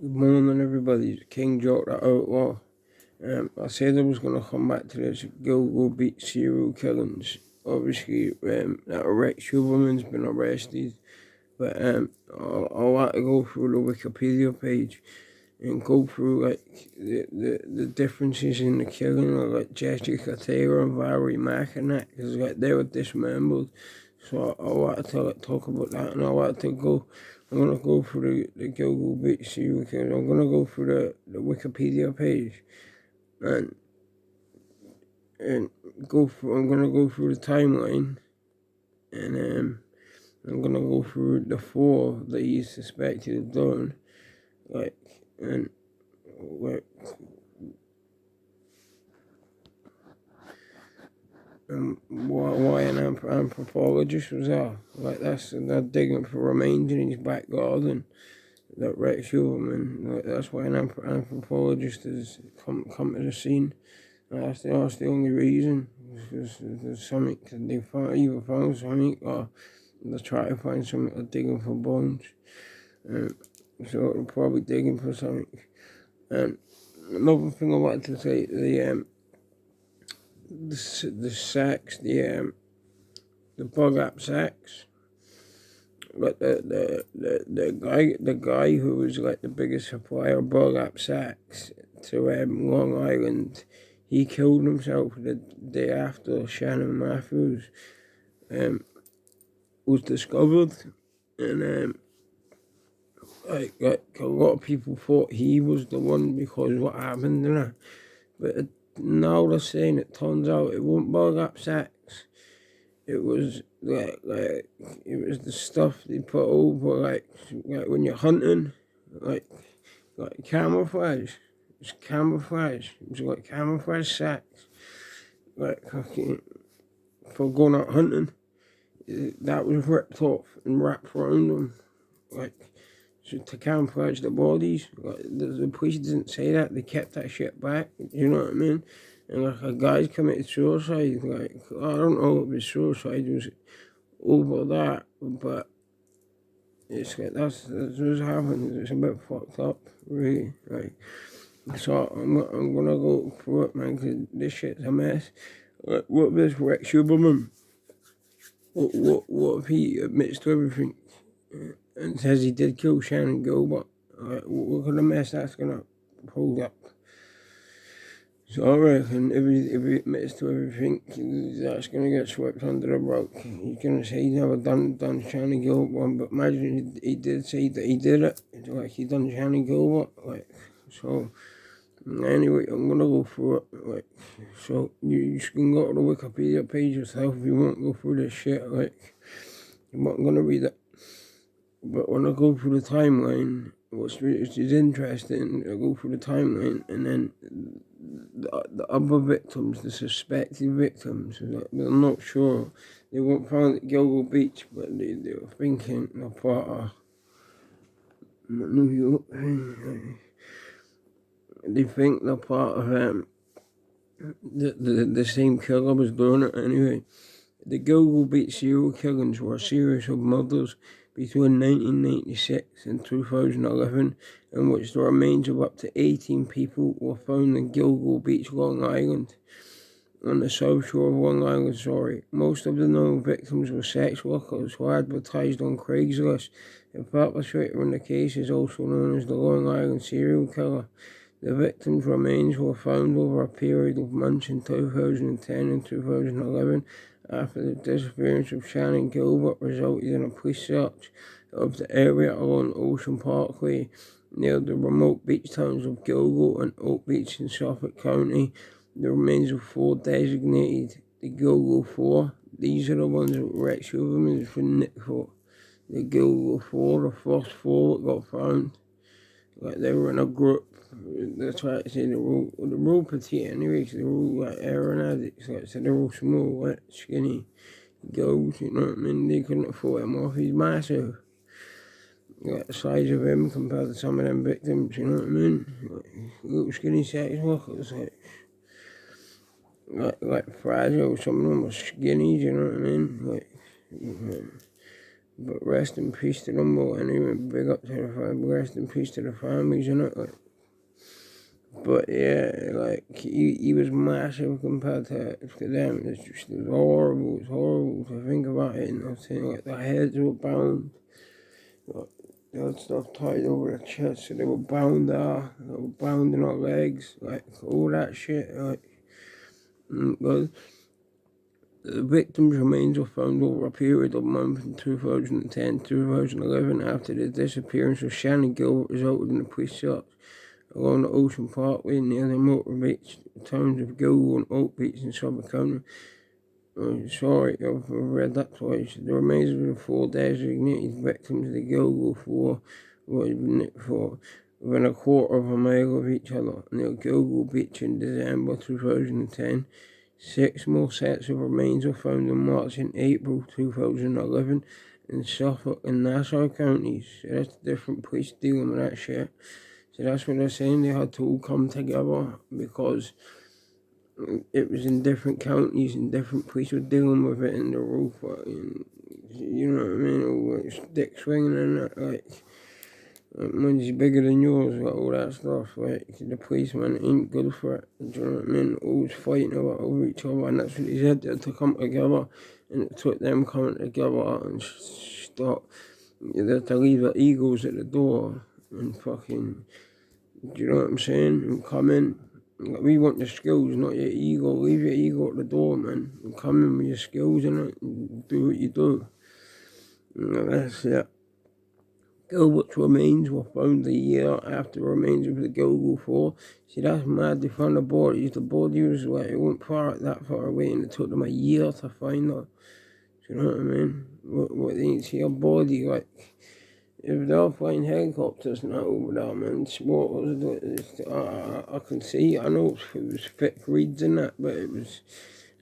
Good morning, everybody. King Jock the Outlaw. I said I was going to come back to this Gilgo Beach serial killings. Obviously, that Rex woman's been arrested, but I want to go through the Wikipedia page and go through like the differences in the killing of like Jessica Taylor and Valerie Mack and that, because like they were dismembered. So I wanted to like, talk about that, and I wanted to go. I'm gonna go through the Gilgo Beach serial killers. I'm gonna go through the Wikipedia page, and and I'm gonna go through the timeline, and I'm gonna go through the four that he's suspected of done, like and like why an anthropologist was there. Like they're digging for remains in his back garden that Rex Huberman. Like that's why an anthropologist has come to the scene. That's the only reason. There's something they either found something or they're trying to find something. They're digging for bones. So they're probably digging for something. And another thing I wanted to say, the sacks, the bug up sacks. But the guy who was like the biggest supplier of bug up sacks to Long Island, he killed himself the day after Shannon Matthews was discovered, and like a lot of people thought he was the one because what happened to her, but now they're saying it turns out it wasn't bug up sacks. It was like it was the stuff they put over like when you're hunting, like camouflage. It's camouflage. It was like camouflage sacks, like for going out hunting. That was ripped off and wrapped around them, like to camouflage the bodies. Like, the police didn't say that. They kept that shit back. You know what I mean? And like a guy's committed suicide. Like I don't know if his suicide was over that, but it's like that's what's happened. It's a bit fucked up, really. Like, so I'm gonna go through it, man, because this shit's a mess. Like, what if this Rex Huberman? What if he admits to everything and says he did kill Shannon Gilbert? Like, what kind of mess that's gonna hold up? So I reckon if he admits to everything, that's gonna get swept under the rug. He's gonna say he never done Shannon Gilbert one, but imagine he did say that he did it. It's like he done Shannon Gilbert, like so. Anyway, I'm gonna go through it. Like, so you can go to the Wikipedia page yourself if you want to go through this shit. Like, I'm not gonna read it, but when I go through the timeline, which is interesting, I go through the timeline, and then the other victims, the suspected victims, like, they're not sure. They weren't found at Gilgo Beach, but they were thinking they're part of New York. They think they're part of the same killer was doing it anyway. The Gilgo Beach serial killings were a series of murders between 1996 and 2011, in which the remains of up to 18 people were found in Gilgo Beach, Long Island, on the south shore of Long Island. Most of the known victims were sex workers who advertised on Craigslist. The perpetrator in the case is also known as the Long Island serial killer. The victims' remains were found over a period of months in 2010 and 2011 after the disappearance of Shannon Gilbert resulted in a police search of the area along Ocean Parkway near the remote beach towns of Gilgo and Oak Beach in Suffolk County. The remains of four designated the Gilgo Four. These are the ones that Rex Huberman has been nicked for. The Gilgo Four, the first four that got found. Like they were in a group. That's why I say they're all petite anyway, because they're all like heroin addicts, like, so they're all small, like, skinny girls, you know what I mean? They couldn't afford him off, he's massive. Like the size of him compared to some of them victims, you know what I mean? Like, little skinny sex workers, like fragile, some of them were skinny, you know what I mean? Like, But rest in peace to them all. Anyway, big up to the family. Rest in peace to the families, and it. Like, but yeah, like he was massive compared to them. It was horrible. It's horrible to think about it. You know what I'm saying? Like, their heads were bound. Like, they had stuff tied over their chest, so they were bound there. They were bound in our legs, like all that shit. Like, but the victims' remains were found over a period of months in 2010, 2011, after the disappearance of Shannon Gilbert resulted in the police search along the Ocean Parkway near the motor beach towns of Gilgo and Oak Beach in Suffolk County. Sorry, I've read that twice. The remains of the four designated victims of the Gilgo Four were within a quarter of a mile of each other near Gilgo Beach in December 2010. 6 more sets of remains were found in March and April 2011 in Suffolk and Nassau counties. So that's different police dealing with that shit. So that's what they're saying. They had to all come together because it was in different counties and different police were dealing with it in the roof. You know what I mean? Or like stick swinging and that. Like mine's bigger than yours, like all that stuff. Like the policeman ain't good for it. Do you know what I mean? Always fighting over each other, and that's what he said. They had to come together, and it took them coming together and stop. They had to leave the egos at the door and fucking. Do you know what I'm saying? And come in. Like, we want your skills, not your ego. Leave your ego at the door, man. And come in with your skills and do what you do. And that's it. Gilbert's remains were found a year after the remains of the Gilgo Four. See, that's mad. They found the body. The body was like, it wasn't that far away, and it took them a year to find her. Do you know what I mean? What they didn't see a body, like, if they're flying helicopters now over there, man, I can see. I know it was thick reeds and that, but it was,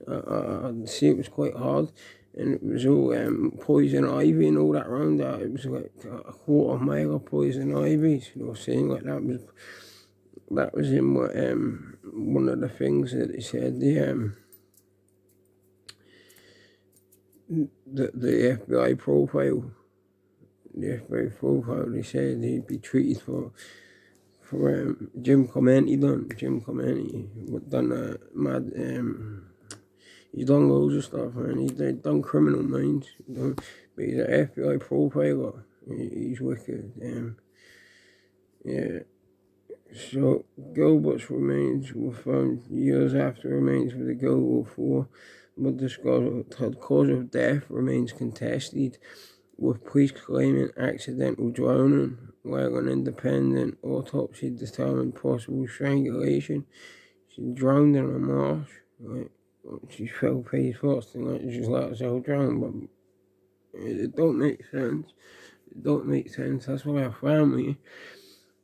I could see it was quite hard. And it was all poison ivy and all that around there. It was like a quarter mile of poison ivy. You know, saying like that was in what one of the things that they said the FBI profile. The FBI profile. They said he'd be treated for Jim Clemente done. Jim Clemente done a mad he's done loads of stuff, man. He's done Criminal Minds, but he's an FBI profiler. He's wicked. Yeah. So Gilbert's remains were found years after remains of the Gilbert Four, but the cause of death remains contested, with police claiming accidental drowning, while an independent autopsy determined possible strangulation. She drowned in a marsh. Right? She fell face first and like just let herself drown, but it don't make sense. It don't make sense. That's why our family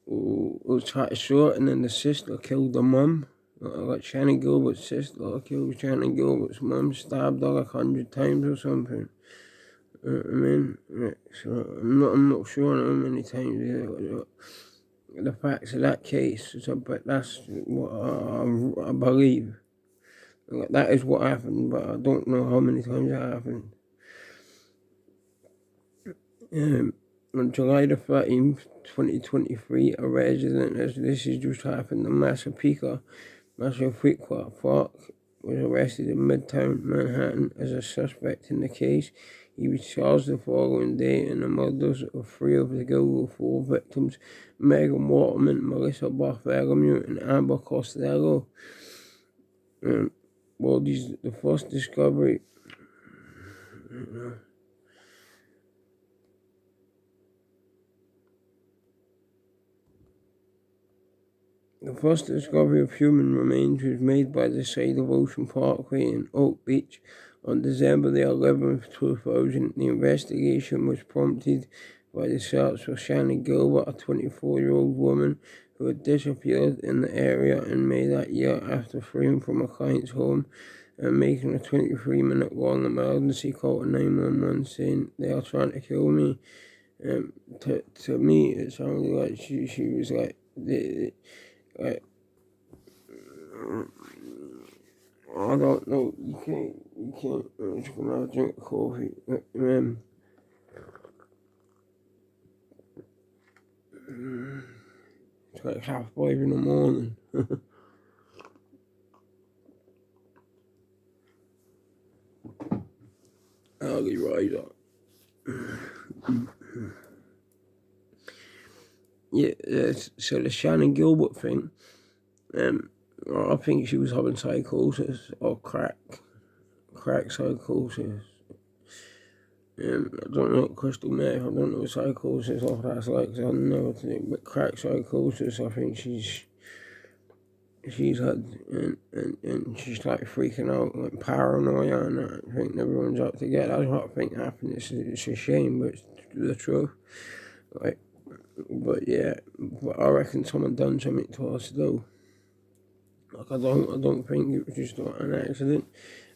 was trying to short, and then the sister killed the mum. Like Shannon Gilbert's sister killed Shannon Gilbert's mum, stabbed her like 100 times or something. I mean, so I'm not sure how many times. The facts of that case, so, but that's what I believe. Like, that is what happened, but I don't know how many times that happened. On July the 13th, 2023, a resident, as this has just happened, in Massapequa Park, was arrested in Midtown Manhattan as a suspect in the case. He was charged the following day in the murders of 3 of the Gilgo Four victims, Megan Waterman, Melissa Bartholomew, and Amber Costello. The first discovery. The first discovery of human remains was made by the side of Ocean Parkway in Oak Beach on December the 11th, 2000. The investigation was prompted by the search for Shannon Gilbert, a 24-year-old woman who had disappeared in the area in May that year after fleeing from a client's home and making a 23-minute long emergency call to 911 saying, "They are trying to kill me." To me, it sounded like she was like, I don't know. You can't. I'm just gonna drink coffee. It's like 5:30 in the morning. I'll get right up. Yeah, so the Shannon Gilbert thing, I think she was having psychosis or crack psychosis. I don't know what crystal meth, I don't know what psychosis or that's like, I don't know what to think, but crack psychosis, I think she's had, and she's like freaking out, like paranoia, and I think everyone's out to get. That's what I think happened. It's a shame, but it's the truth. Like, but yeah, but I reckon someone done something to us though. Like I don't think it was just like an accident,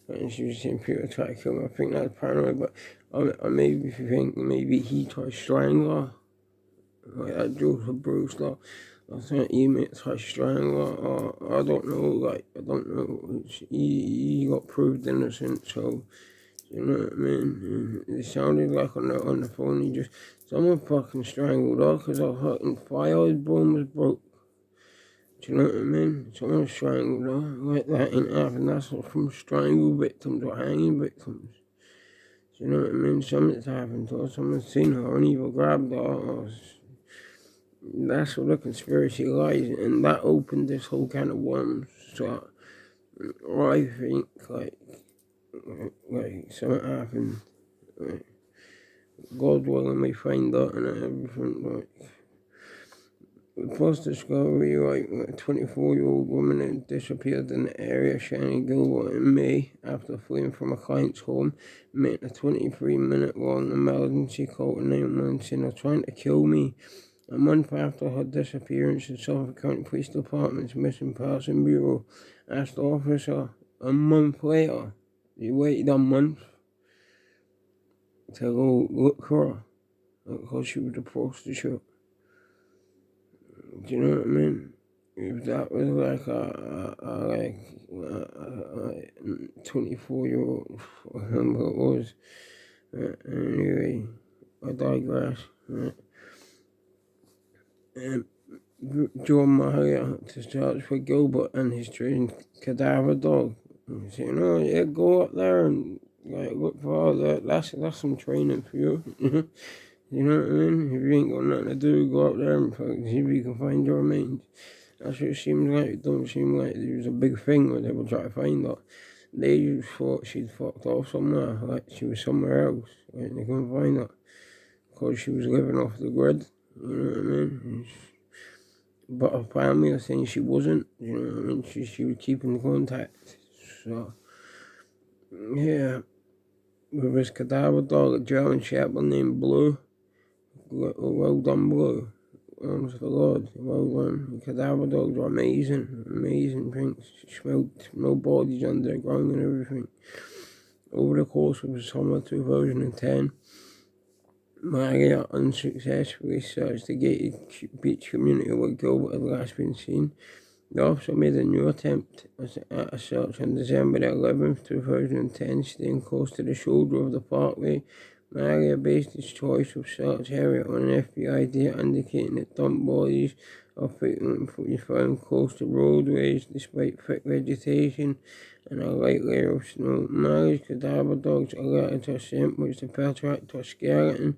and she was saying people try to kill me. I think that's paranoid, but I maybe think maybe he tried to strangle her, like that Joseph Brewster. I think he might try to strangle her, or I don't know. Like I don't know. He got proved innocent, so you know what I mean. It sounded like on the phone he just someone fucking strangled her because her fucking fireboard was broke. Do you know what I mean? Someone strangled her. Like that ain't happened. That's not from strangle victims or hanging victims. Do you know what I mean? Something's happened to her. Someone's seen her and either grabbed her or... That's where the conspiracy lies. And that opened this whole can of worms. So I think, like something happened. Like, God willing, we find out and everything. Like, first discovery, like a 24-year-old woman had disappeared in the area, Shannon Gilbert, in May after fleeing from a client's home, made a 23-minute long emergency call to 911 saying they're trying to kill me. A month after her disappearance, the Suffolk County Police Department's Missing Person Bureau asked the officer a month later. He waited a month to go look for her because she was a prostitute. Do you know what I mean? If that was like a 24-year-old, whatever it was. Anyway, I digress. Right? John Maria to search for Gilbert and his trained cadaver dog. And saying, oh yeah, go up there and like look for her. That's some training for you. You know what I mean? If you ain't got nothing to do, go up there and see if you can find your remains. That's what it seems like. It don't seem like there was a big thing where they were trying to find her. They just thought she'd fucked off somewhere, like she was somewhere else. Like they couldn't find her because she was living off the grid. You know what I mean? But her family are saying she wasn't. You know what I mean? She was keeping contact. So yeah, with his cadaver dog, a German Shepherd named Blue. Well done, Blue. Honest to God, well done. The cadaver dogs are amazing things. Smelled no bodies under the ground and everything. Over the course of the summer 2010, Maria unsuccessfully searched the gated beach community where Gilbert had last been seen. The officer made a new attempt at a search on December 11th, 2010, staying close to the shoulder of the parkway. Maria based his choice of search area on an FBI data indicating that dump bodies are frequently found close to roadways despite thick vegetation and a light layer of snow. Maria's cadaver dogs alerted to a scent which the pair tracked to a skeleton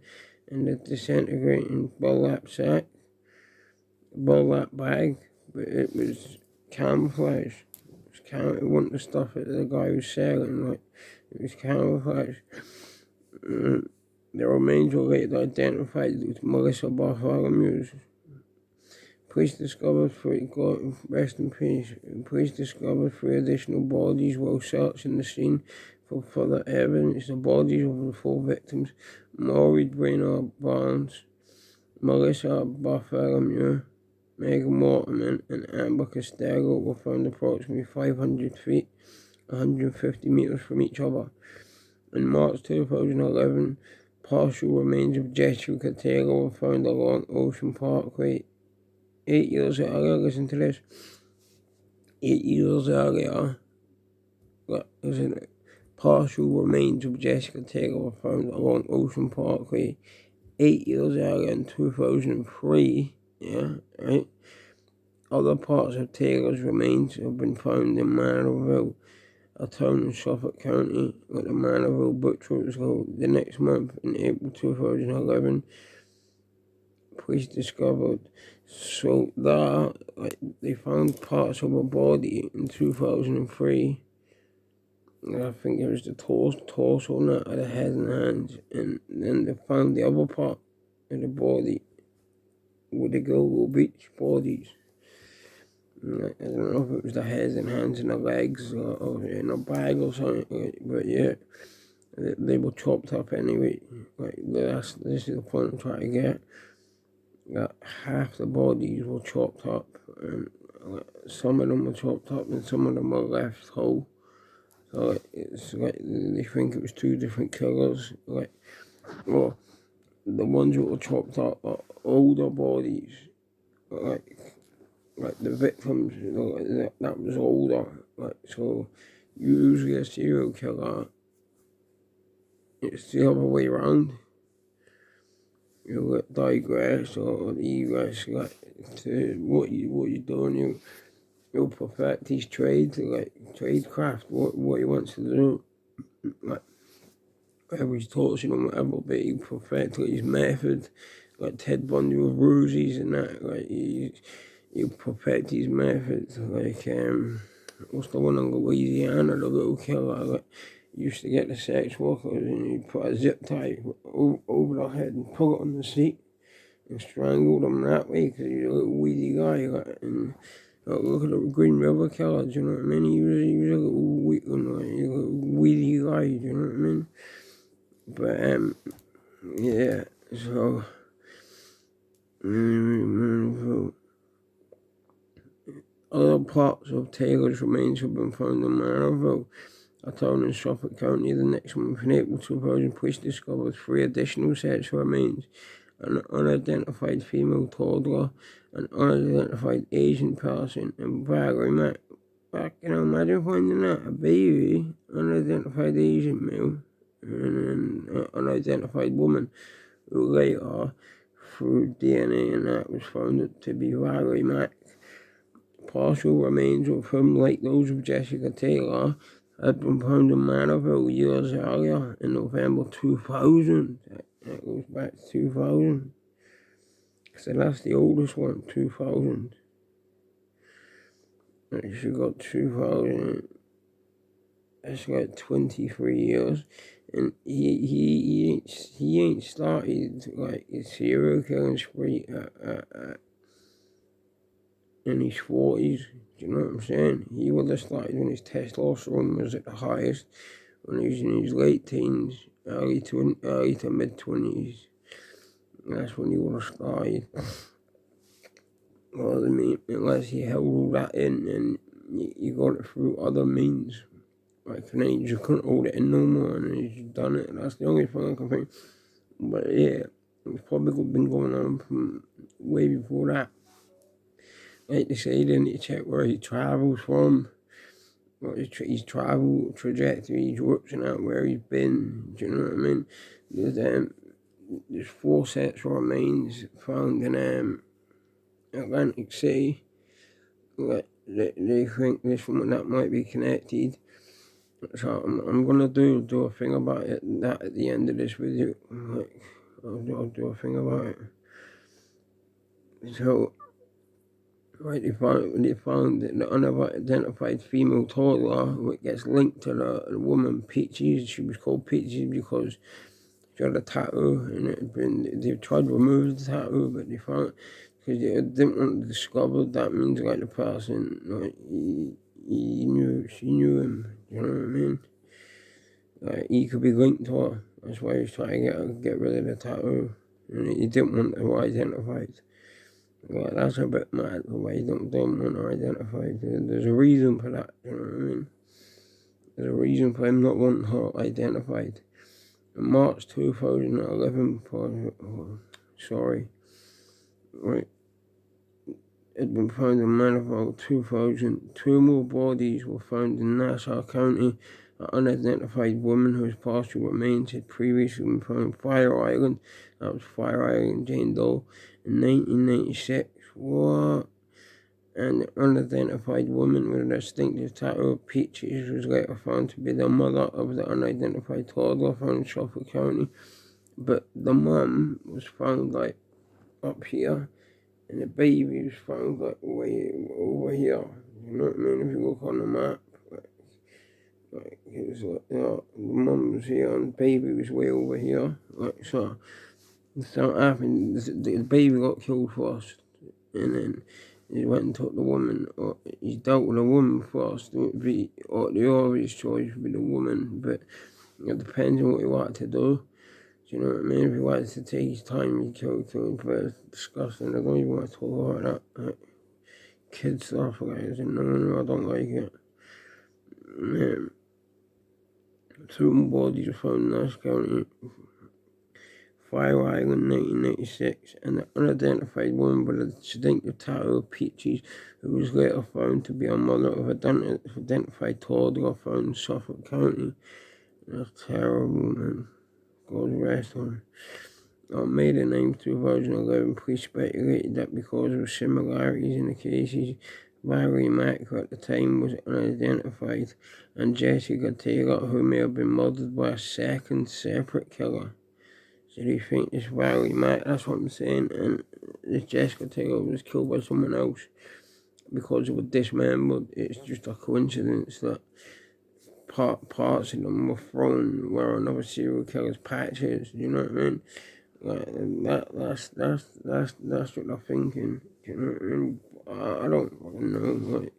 in the disintegrating burlap bag, but it was camouflage. It wasn't the stuff that the guy was selling, like, it was camouflage. The remains were later identified as Melissa Bartholomew's. Police discovered rest in peace. Police discovered 3 additional bodies while searching the scene for further evidence. The bodies of the 4 victims, Maureen Brainerd Barnes, Melissa Bartholomew, Megan Waterman, and Amber Costello, were found approximately 500 feet, 150 meters from each other. In March 2011, partial remains of Jessica Taylor were found along Ocean Parkway. 8 years earlier, listen to this. 8 years earlier, partial remains of Jessica Taylor were found along Ocean Parkway. 8 years earlier, in 2003, Yeah, right? Other parts of Taylor's remains have been found in Manorville, a town in Suffolk County, like the Manorville Butcher was called. The next month, in April 2011, police discovered they found parts of a body in 2003. I think it was the torso, not the head and hands, and then they found the other part of the body with the Gilgo Beach bodies. I don't know if it was the heads and hands and the legs or in a bag or something, but yeah, they were chopped up anyway. This is the point I'm trying to get. That half the bodies were chopped up, and some of them were chopped up and some of them were left whole. So it's like they think it was two different killers. Well, the ones that were chopped up are older bodies, like the victims, that was older. So usually a serial killer, it's the other way around. You digress or digress to what you're doing. You'll perfect his trade, tradecraft, what he wants to do. Whatever he's torturing him, whatever, but he perfected his method. Like Ted Bundy with ruses and that. He'll perfect his method. What's the one in Louisiana, the little killer? Used to get the sex workers and he'd put a zip tie over their head and put it on the seat and strangle them that way because he's a little weedy guy. And look at the Green River killer, do you know what I mean? He was a little weedy guy, do you know what I mean? But yeah, so other parts of Taylor's remains have been found in Manorville, a town in Suffolk County. The next month, in April 2000, police discovered 3 additional sets of remains: an unidentified female toddler, an unidentified Asian person, and Valerie Mack. Imagine finding that, a baby, unidentified Asian male, and an unidentified woman, who later, through DNA and that, was found to be Valerie Mack. Partial remains of whom, like those of Jessica Taylor, had been found in Manorville years earlier, in November 2000. That goes back to 2000. So that's the oldest one, 2000. She got 2000. That's like 23 years. And he ain't started like a serial killing spree in his 40s. Do you know what I'm saying? He would have started when his testosterone was at the highest, when he was in his late teens, early to mid 20s. That's when he would have started. Well, I mean, unless he held all that in and you got it through other means. And then he just couldn't hold it in no more and he's just done it. That's the only thing I can think. But yeah, it's probably been going on from way before that. Like they say, they need to check where he travels from, what his travel trajectory, his routes and out, where he's been. Do you know what I mean? There's 4 sets of remains found in Atlantic City. Like they think this one that might be connected. So I'm gonna do a thing about it. That at the end of this video, I'll do a thing about it. So, they found the unidentified female toddler, which gets linked to the woman Peaches. She was called Peaches because she had a tattoo, and they tried to remove the tattoo, but they found, because they didn't want to discover that means like the person, she knew him. You know what I mean? He could be linked to her. That's why he was trying to get rid of the tattoo. And he didn't want her identified. That's a bit mad, the way he don't want her identified. There's a reason for that, you know what I mean? There's a reason for him not wanting her identified. In March 2011, had been found in Manorville 2000. 2 more bodies were found in Nassau County, An unidentified woman whose partial remains had previously been found on Fire Island. That was Fire Island, Jane Doe, in 1996. What? And the unidentified woman with a distinctive tattoo of peaches was later found to be the mother of the unidentified toddler found in Suffolk County. But the mum was found like up here, and the baby was found like way over here. You know what I mean? If you look on the map, like it was like, the mum was here and the baby was way over here. Like so, something happened. The baby got killed first, and then he went and took the woman. Or he dealt with the woman first. It would be, or the obvious choice would be the woman, but it depends on what he wanted to do. Do you know what I mean? If he wanted to take his time, he killed him, but it's disgusting. I don't even want to talk about that. Like, kid stuff, guys, and no, I don't like it. Man. Two bodies were found in L.I.S.K County, Fire Island, 1996, and the unidentified woman with a distinctive tattoo of peaches, who was later found to be a mother of identified toddler found in Suffolk County. That's terrible, man. God rest her. On May the 9th, 2011, police speculated that because of similarities in the cases, Valerie Mack, who at the time was unidentified, and Jessica Taylor, who may have been murdered by a second separate killer. So do you think this Valerie Mack, that's what I'm saying, and this Jessica Taylor was killed by someone else because it was dismembered? It's just a coincidence that parts of them were thrown where another serial killer's patches, you know what I mean? Like that's what I'm thinking. You know what I mean? I don't fucking know. Like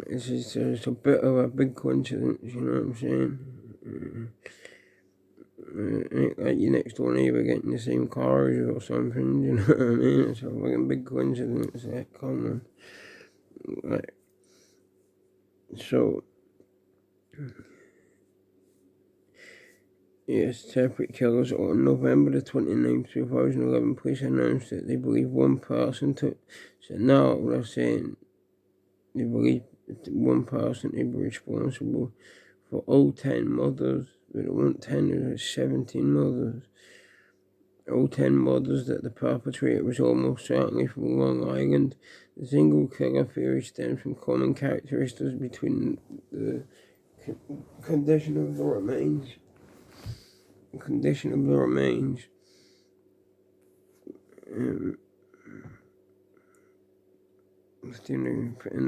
it's a bit of a big coincidence. You know what I'm saying? Like your next door neighbour getting the same cars or something. You know what I mean? It's a fucking big coincidence. Like, come on. Like so. Yes, separate killers. On November the 29th, 2011, police announced that they believe one person took. So now they're saying they believe one person to be responsible for all 10 murders. But it wasn't 10, it was 17 murders. All 10 murders that the perpetrator was almost certainly from Long Island. The single killer theory stems from common characteristics between the condition of the remains. In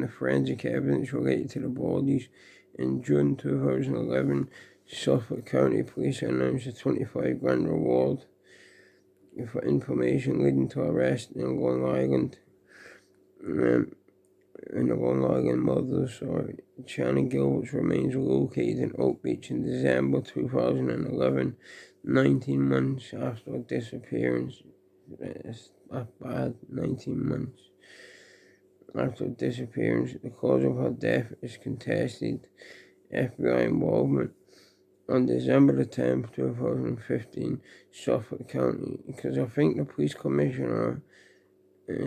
the forensic evidence related to the bodies. In June 2011, Suffolk County Police announced a $25,000 reward for information leading to arrest in Long Island. In the Long Island murders, Shannon Gilbert's remains were located in Oak Beach in December 2011, 19 months after her disappearance. It's not bad, 19 months. After her disappearance, the cause of her death is contested. FBI involvement. On December the 10th, 2015, Suffolk County, because I think the police commissioner,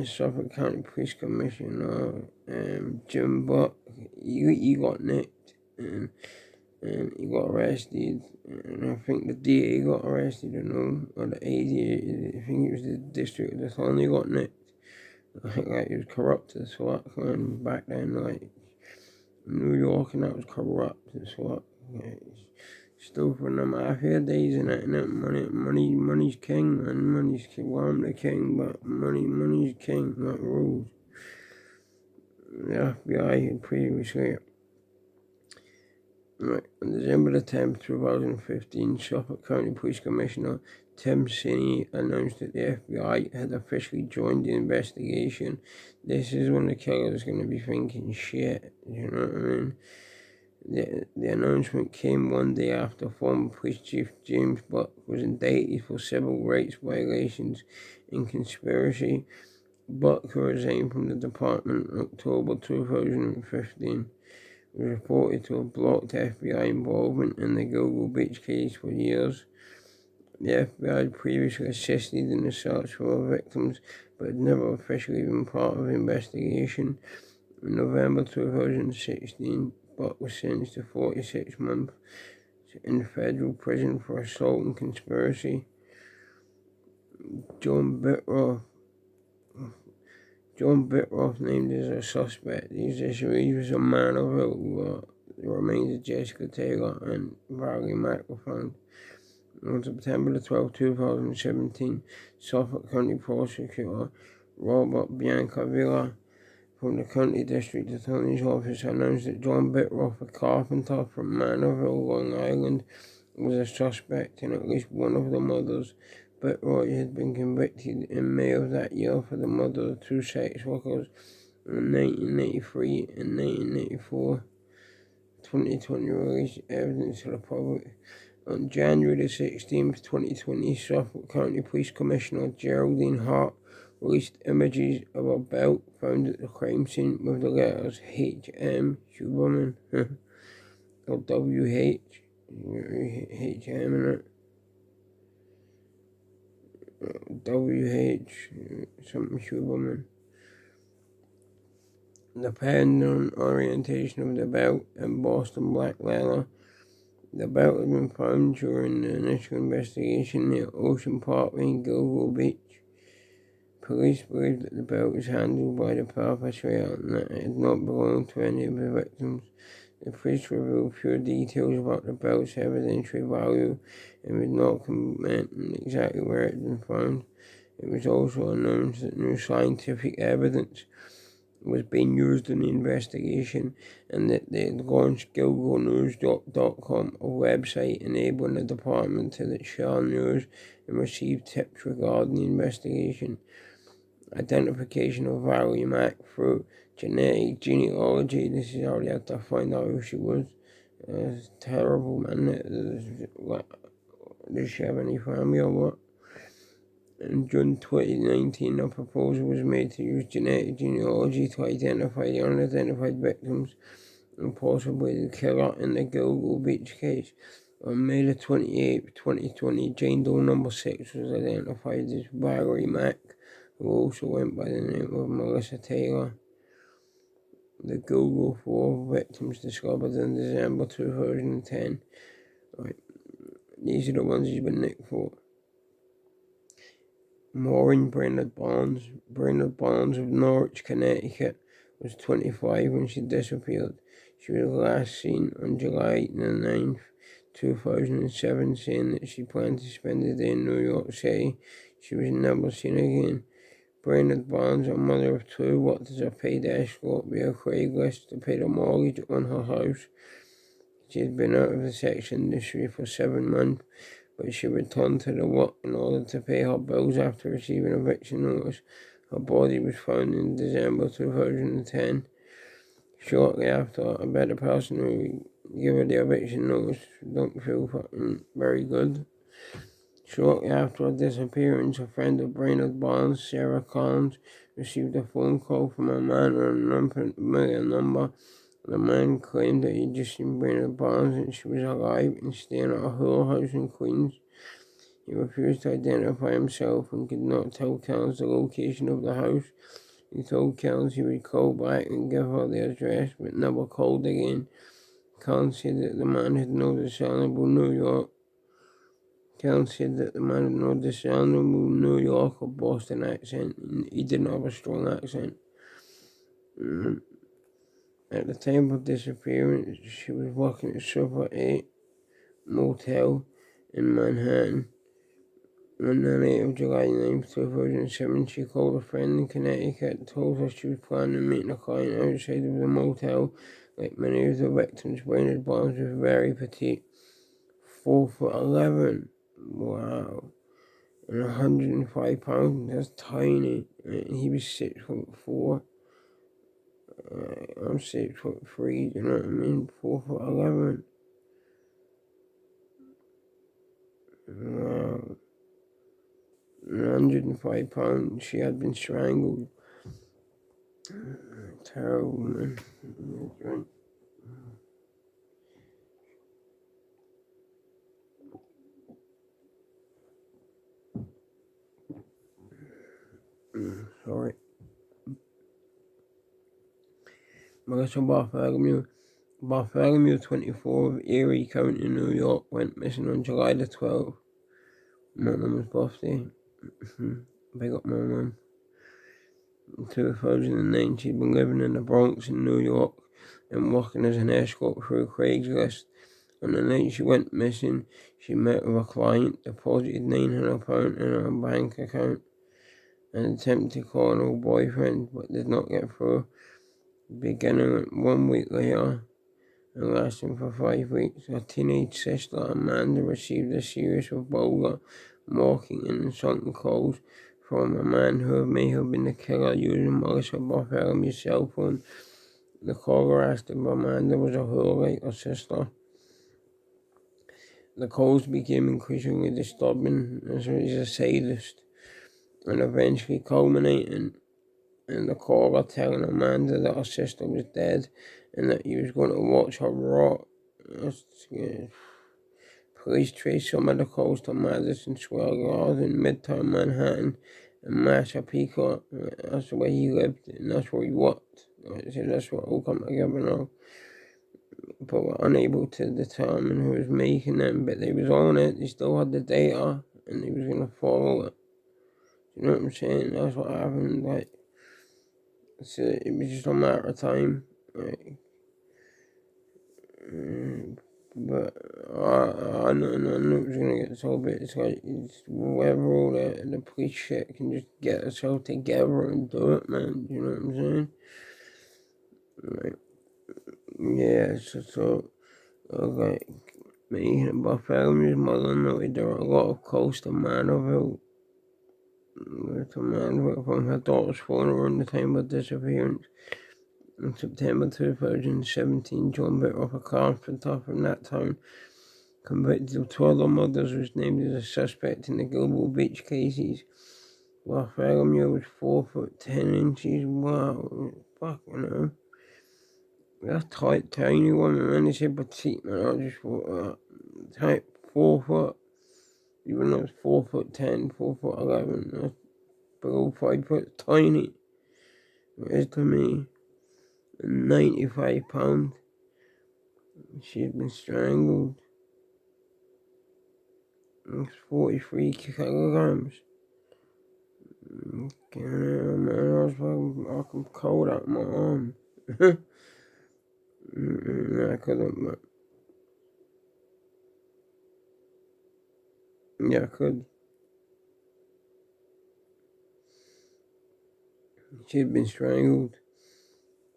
Suffolk County Police Commissioner, Jim Buck, he got nicked, and he got arrested, and I think the DA got arrested, or the AD, I think it was the district attorney got nicked. Like it was corrupt as fuck, and back then, like New York, and that was corrupt as fuck. Like, still from the mafia days and that money's king, man. Money's king. Well, I'm the king, but money's king, not rules. The FBI had previously. Right, on December the 10th, 2015, Suffolk County Police Commissioner Tim Sinney announced that the FBI had officially joined the investigation. This is when the killer is going to be thinking shit, you know what I mean? The announcement came one day after former Police Chief James Buck was indicted for civil rights violations and conspiracy. Buck, who resigned from the department in October 2015, was reported to have blocked FBI involvement in the Gilgo Beach case for years. The FBI had previously assisted in the search for the victims, but had never officially been part of the investigation. In November 2016, but was sentenced to 46 months in federal prison for assault and conspiracy. John Bittroff named as a suspect. These issues was a man of the remains of Jessica Taylor and Valerie Mack were found. On September the 12th, 2017, Suffolk County Prosecutor Robert Biancavilla from the County District Attorney's Office announced that John Bittroff, a carpenter from Manorville, Long Island, was a suspect in at least one of the murders. Bittroff had been convicted in May of that year for the murder of two sex workers in 1983 and 1984. 2020 released evidence to the public. On January the 16th, 2020, Suffolk County Police Commissioner Geraldine Hart released images of a belt found at the crime scene with the letters HM Huberman or WH HM in it. WH something Huberman. The pattern and orientation of the belt embossed in black leather. The belt had been found during the initial investigation near Ocean Parkway in Gilgo Beach. Police believe that the belt was handled by the perpetrator and that it had not belonged to any of the victims. The police revealed few details about the belt's evidentiary value and would not comment on exactly where it had been found. It was also announced that new scientific evidence was being used in the investigation and that they had launched GilgoNews.com, a website enabling the department to share news and receive tips regarding the investigation. Identification of Valerie Mack through genetic genealogy. This is how they had to find out who she was. It's terrible, man. Does she have any family or what? In June 2019, a proposal was made to use genetic genealogy to identify the unidentified victims and possibly the killer in the Gilgo Beach case. On May the 28th, 2020, Jane Doe number 6 was identified as Valerie Mack, who also went by the name of Melissa Taylor. The Gilgo 4 victims discovered in December 2010. Right. These are the ones he's been nicked for. Maureen Brainerd Barnes. Brainerd Barnes of Norwich, Connecticut, was 25 when she disappeared. She was last seen on July 9th, 2007, saying that she planned to spend the day in New York City. She was never seen again. Brainerd Barnes, a mother of two, worked as a paid escort via Craigslist to pay the mortgage on her house. She had been out of the sex industry for 7 months, but she returned to the work in order to pay her bills after receiving an eviction notice. Her body was found in December 2010. Shortly after, I bet the person who gave her the eviction notice don't feel fucking very good. Shortly after her disappearance, a friend of Brainerd Barnes, Sarah Collins, received a phone call from a man on an unfamiliar number. The man claimed that he'd just seen Brainerd Barnes and she was alive and staying at a Hula house in Queens. He refused to identify himself and could not tell Collins the location of the house. He told Collins he would call back and give her the address, but never called again. Collins said that the man had no discernible New York or Boston accent, and he didn't have a strong accent. At the time of disappearance, she was working at Super 8 Motel in Manhattan. On the night of July 9th, 2007, she called a friend in Connecticut and told her she was planning on meeting a client outside of the motel. Like many of the victims, Brainerd Barnes was very petite, 4'11". Wow. And 105 pounds, that's tiny. And he was 6'4". I'm 6'3", you know what I mean? 4'11". Wow. 105 pounds, she had been strangled. Terrible, man. Sorry. Melissa Bartholomew Bartholomew, 24, of Erie County, New York, went missing on July the 12th. My mum's birthday. Big up my mum. In 2009, she'd been living in the Bronx in New York and working as an escort through Craigslist. On the night she went missing, she met with a client, deposited £900 in her bank account, and attempted to call her boyfriend, but did not get through. Beginning 1 week later and lasting for 5 weeks, her teenage sister Amanda received a series of vulgar, mocking and insulting calls from a man who may have been the killer using Melissa Bartholomew's cell phone. The caller asked if Amanda was a whore like her sister. The calls became increasingly disturbing as he was a sadist, and eventually culminating in the caller telling Amanda that her sister was dead and that he was going to watch her rot. Police traced some of the calls to Madison Square Garden, Midtown Manhattan, and Massapequa. That's where he lived, and that's where he worked. That's what all come together now. But were unable to determine who was making them, but they was on it. They still had the data, and they was gonna follow it. You know what I'm saying? That's what happened. Like, so it was just a matter of time. Like, but I knew it was gonna get solved. But it's like it's whatever all the police shit can just get itself together and do it, man. You know what I'm saying? Like, yeah. So like me and Bartholomew's mother noted there were a lot of calls to Manorville from her daughter's phone around the time of disappearance. In September 2017, John Bittroff, a carpenter from that town, convicted of 12 other murders, was named as a suspect in the Gilboa Beach cases. Bartholomew was 4'10". Wow, fucking hell. That's tight, tiny woman, man. They say petite, man. I just thought, tight, 4 foot. Even though it's 4'10", 4'11", that's below 5 foot, tiny. It is to me. 95 pounds. She had been strangled. It's 43 kilograms. Man, I was cold out my arm. I couldn't, but yeah, I could. She had been strangled.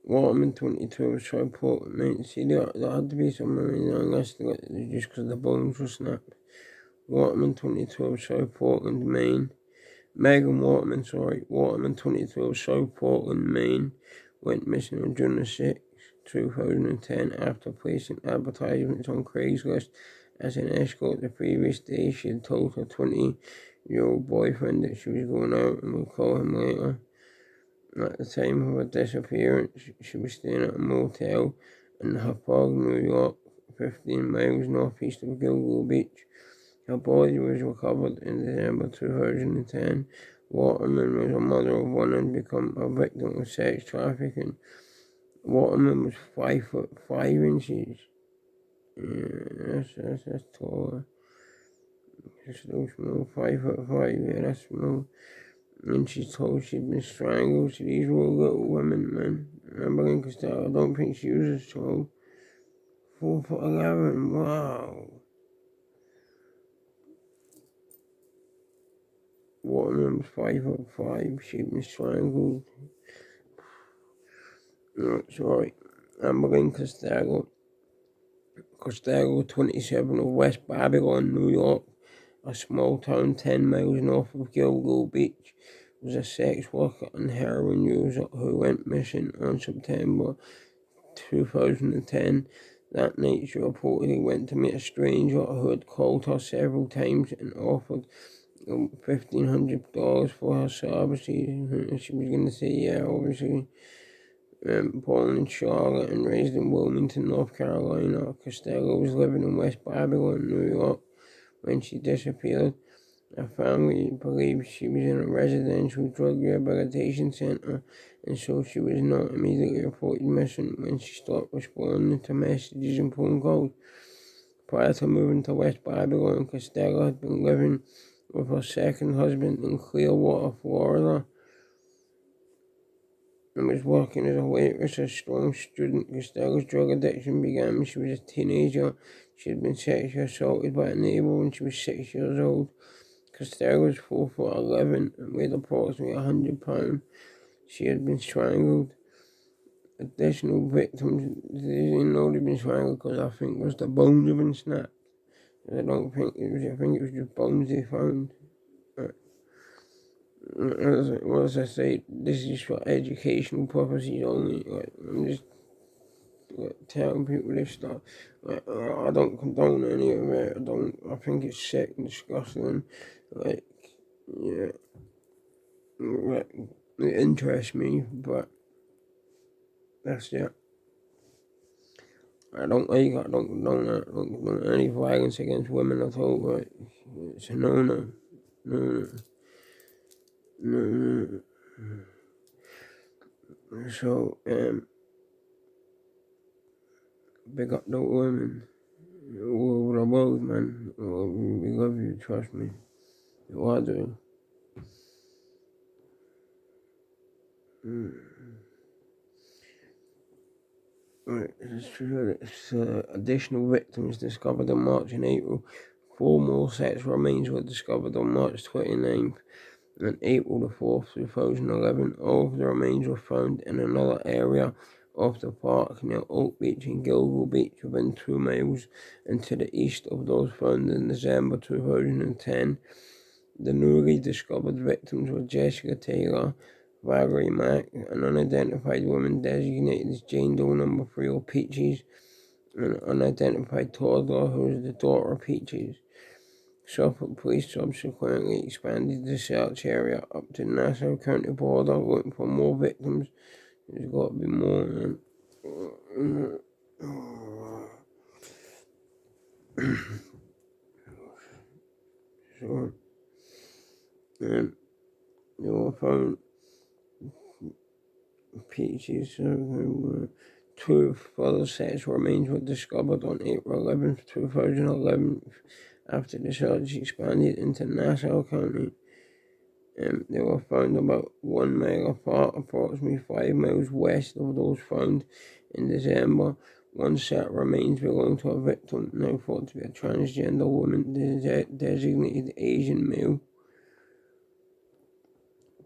Waterman 22 was so important, mate. See, there had to be somewhere in there, unless just because the bones were snapped. Waterman 22 was so Portland, Maine. Waterman 22 of South Portland, Maine, went missing on June 6, 2010, after placing advertisements on Craigslist as an escort the previous day. She had told her 20-year-old boyfriend that she was going out and would call him later. At the time of her disappearance, she was staying at a motel in Hauppauge, New York, 15 miles northeast of Gilboa Beach. Her body was recovered in December 2010. Waterman was a mother of one and become a victim of sex trafficking. Waterman was 5'5". Yeah, that's taller. That's still small. 5'5". Yeah, that's small. And she's told she'd been strangled. So these were all little women, man. Remember, because I don't think she was as tall. 4'11". Wow. Waterman was 5'5". She'd been strangled. That's right. Amber Costello, 27, of West Babylon, New York, a small town 10 miles north of Gilboa Beach, was a sex worker and heroin user who went missing on September 2010. That night, she reportedly went to meet a stranger who had called her several times and offered $1,500 for her services. She was going to say, yeah, obviously. Born in Charlotte and raised in Wilmington, North Carolina, Costello was living in West Babylon, New York, when she disappeared. Her family believed she was in a residential drug rehabilitation center, and so she was not immediately reported missing when she stopped responding to messages and phone calls. Prior to moving to West Babylon, Costello had been living with her second husband in Clearwater, Florida, and was working as a waitress. A strong student, Costello's drug addiction began when she was a teenager. She had been sexually assaulted by a neighbor when she was 6 years old. Costello was 4'11" and weighed approximately 100 pounds. She had been strangled. Additional victims, they didn't know they'd been strangled because I think it was the bones had been snapped. I don't think it was, I think it was just bones they found. As I say, this is for educational purposes only. I'm just telling people this stuff. I don't condone any of it. I think it's sick and disgusting. Yeah, it interests me, but that's it. I don't condone any violence against women at all, but it's a no. No. So, big up the women all over the world, man. We love you, trust me. You are doing. Right, it's true. Additional victims discovered in March and April. 4 more sex remains were discovered on March 29th and April the 4th, 2011. All of the remains were found in another area of the park near Oak Beach and Gilgo Beach, within 2 miles and to the east of those found in December 2010. The newly discovered victims were Jessica Taylor, Valerie Mack, an unidentified woman designated as Jane Doe number 3 or Peaches, and an unidentified toddler who was the daughter of Peaches. Suffolk police subsequently expanded the search area up to Nassau County border, looking for more victims. There's got to be more. So, and they were found Peaches. Two further sex remains were discovered on April 11th, 2011, after the search expanded into Nassau County. They were found about 1 mile apart, approximately 5 miles west of those found in December. One set remains belonged to a victim, now thought to be a transgender woman, designated Asian male.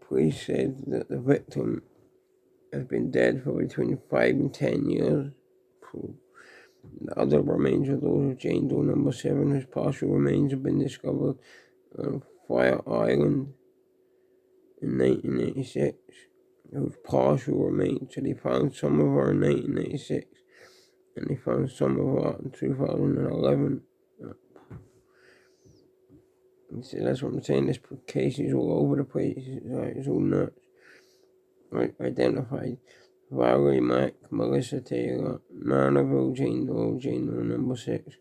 Police said that the victim has been dead for between 5 and 10 years. The other remains are those of Jane Doe number 7, whose partial remains have been discovered on Fire Island in 1986. Whose partial remains, so they found some of her in 1986, and they found some of her in 2011. See, that's what I'm saying, this case is all over the place, it's all nuts. Right, identified Valerie Mack, Melissa Taylor, Manorville, Jane Doe number 6.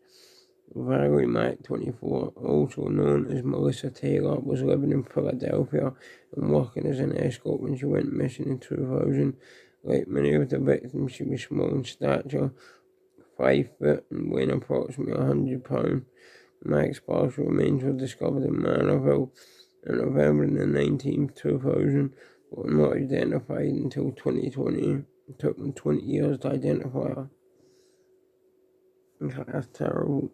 Valerie Mack, 24, also known as Melissa Taylor, was living in Philadelphia and working as an escort when she went missing in 2000. Like many of the victims, she was small in stature, 5 foot, and weighing approximately 100 pounds. Mack's partial remains were discovered in Manorville on November 19th, 2000, but were not identified until 2020. It took them 20 years to identify her. That's terrible.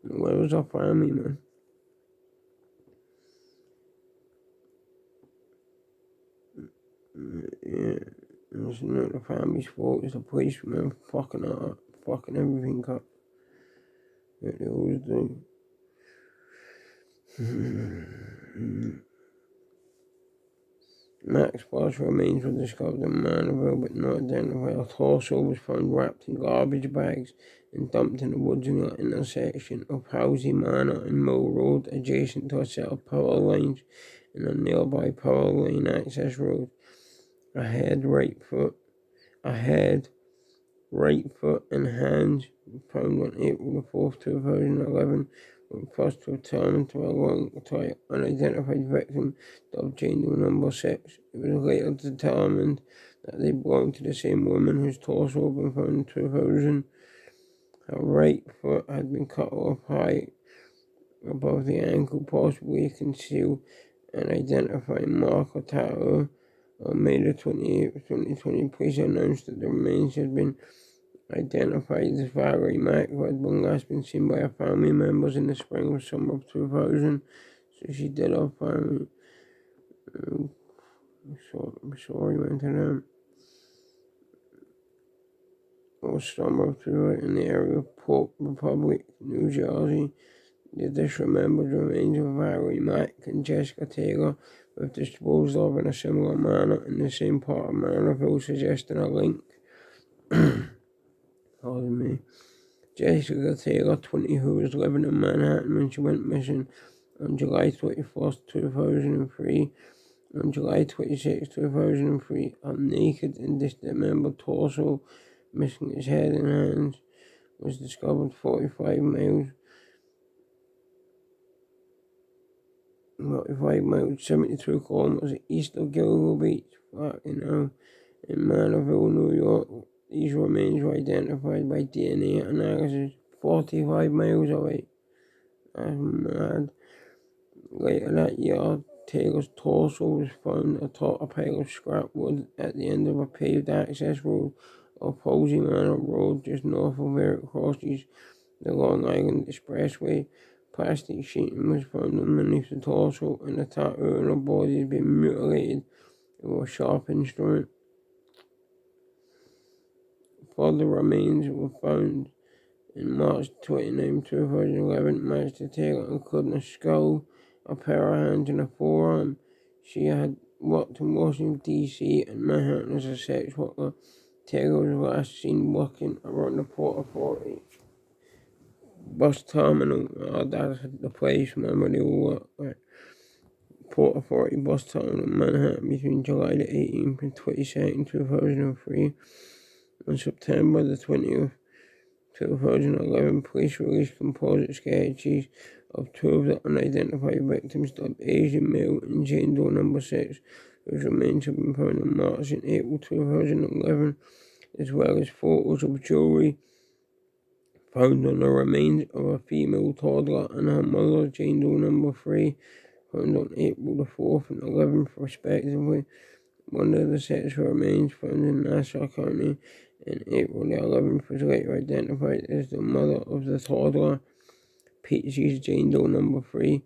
Where was our family, man? Yeah, it's not the family's fault, it's the police, man, fucking up, fucking everything up. Like they always do. Max partial remains were discovered in Manorville but not identified. Her torso was found wrapped in garbage bags and dumped in the woods in the intersection of Housie Manor and Mill Road, adjacent to a set of power lines and a nearby power line access road. A head, right foot, and hands found on April the 4th, 2011, with first return to a long-time unidentified victim dubbed Jane Doe number 6. It was later determined that they belonged to the same woman whose torso had been found in 2000. Her right foot had been cut off high above the ankle, possibly concealed an identifying mark or tattoo. On May the 28th, 2020, police announced that the remains had been identified as Valerie Mack, who had last been seen by her family members in the spring or summer of 2000. So she did have family. Sorry, went to them. Or summer of 2000 in the area of Port Republic, New Jersey. They dismembered the remains of Valerie Mack and Jessica Taylor, were disposed of in a similar manner in the same part of Manorville, suggesting a link. Pardon me. Jessica Taylor, 20, who was living in Manhattan when she went missing on July 21st, 2003. On July 26, 2003, her naked and dismembered torso, missing its head and hands, was discovered 45 miles, 72 kilometers east of Gilgo Beach, in Manorville, New York. These remains were identified by DNA analysis 45 miles away. That's mad. Later that year, Taylor's torso was found atop a pile of scrap wood at the end of a paved access road off Posey Manor Road, just north of where it crosses the Long Island Expressway. Plastic sheeting was found underneath the torso, and the tattoo on the body had been mutilated with a sharp instrument. Further remains were found in March 29, 2011, matched to Taylor, including a skull, a pair of hands, and a forearm. She had worked in Washington, D.C. and Manhattan as a sex worker. Taylor was last seen working around the Port Authority bus terminal. That's the place, remember, they all work at Port Authority bus terminal in Manhattan between July the 18th and 22nd, 2003. On September the 20th, 2011, police released composite sketches of two of the unidentified victims dubbed Asian Male and Jane Doe number 6, whose remains have been found in March and April 2011, as well as photos of jewelry found on the remains of a female toddler and her mother, Jane Doe number 3, found on April the 4th and 11th respectively. One of the sets remains found in Nassau County in April the 11th was later identified as the mother of the toddler, Peaches Jane Doe number 3.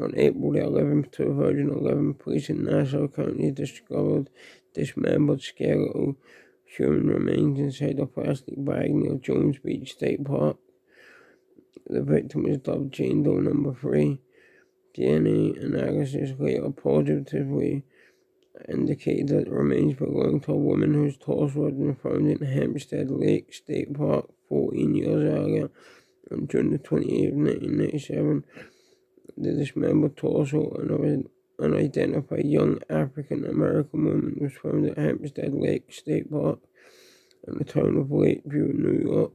On April the 11th, 2011, police in Nassau County discovered dismembered skeletal human remains inside a plastic bag near Jones Beach State Park. The victim was dubbed Jane Doe number 3. DNA analysis later positively indicated that the remains belonged to a woman whose torso had been found in Hempstead Lake State Park 14 years earlier. On June the 28th, 1997, the dismembered torso of an unidentified young African American woman was found at Hempstead Lake State Park in the town of Lakeview, New York.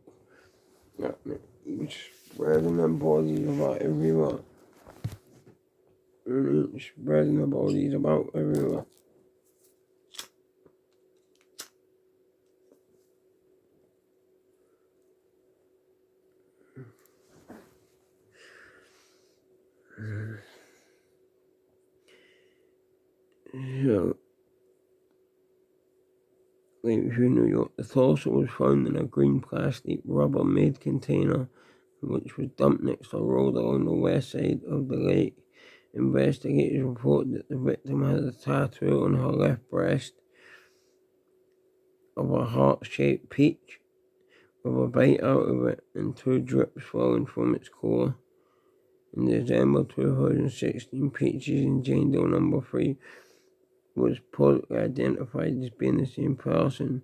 He was spreading them bodies about everywhere. Spreading the bodies about everywhere. So, Lakeview, New York. The torso was found in a green plastic Rubbermaid container, which was dumped next to a road along the west side of the lake. Investigators reported that the victim had a tattoo on her left breast of a heart-shaped peach with a bite out of it and two drips flowing from its core. In December 2016, Peaches and Jane Doe number 3 was publicly identified as being the same person.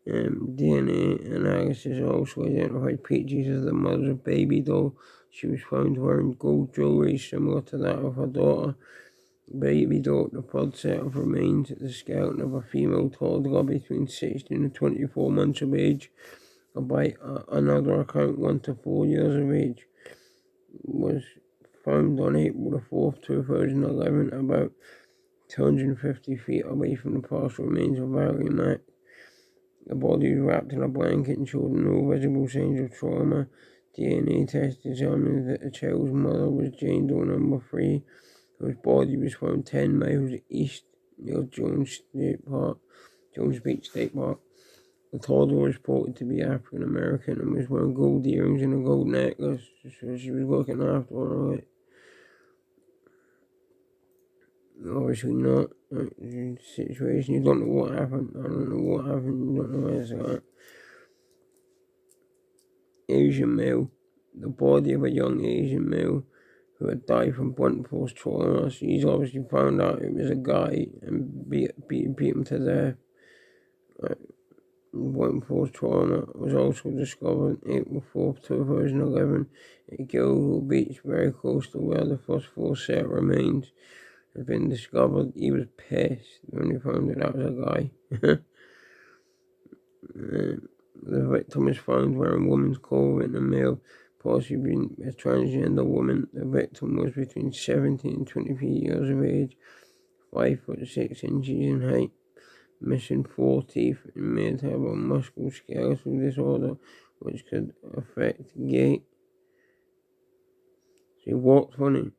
DNA analysis also identified Peaches as the mother of Baby Doll. She was found wearing gold jewelry similar to that of her daughter. Baby Doll, the third set of remains at the skeleton of a female toddler between 16 and 24 months of age, or by another account 1 to 4 years of age. was found on April the 4th, 2011, about 250 feet away from the partial remains of Valerie Mack. The body was wrapped in a blanket and showed no visible signs of trauma. DNA test determined that the child's mother was Jane Doe number 3, whose body was found 10 miles east near Jones Beach State Park. The toddler was reported to be African American and was wearing gold earrings and a gold necklace, so she was looking after her. Like, obviously not. Like, situation, you don't know what happened. I don't know what happened. You don't know where it's at. Asian male. The body of a young Asian male who had died from blunt force trauma. So he's obviously found out it was a guy and beat him to death. Blunt force trauma was also discovered April 4th, 2011 at Gilgo Beach, very close to where the first 4 set remains had been discovered. He was pissed when he found out that was a guy. The victim was found wearing woman's clothing, a male, possibly a transgender woman. The victim was between 17 and 23 years of age, 5 foot 6 inches in height, missing 4 teeth, and made to have a musculoskeletal disorder which could affect gait. She walked funny.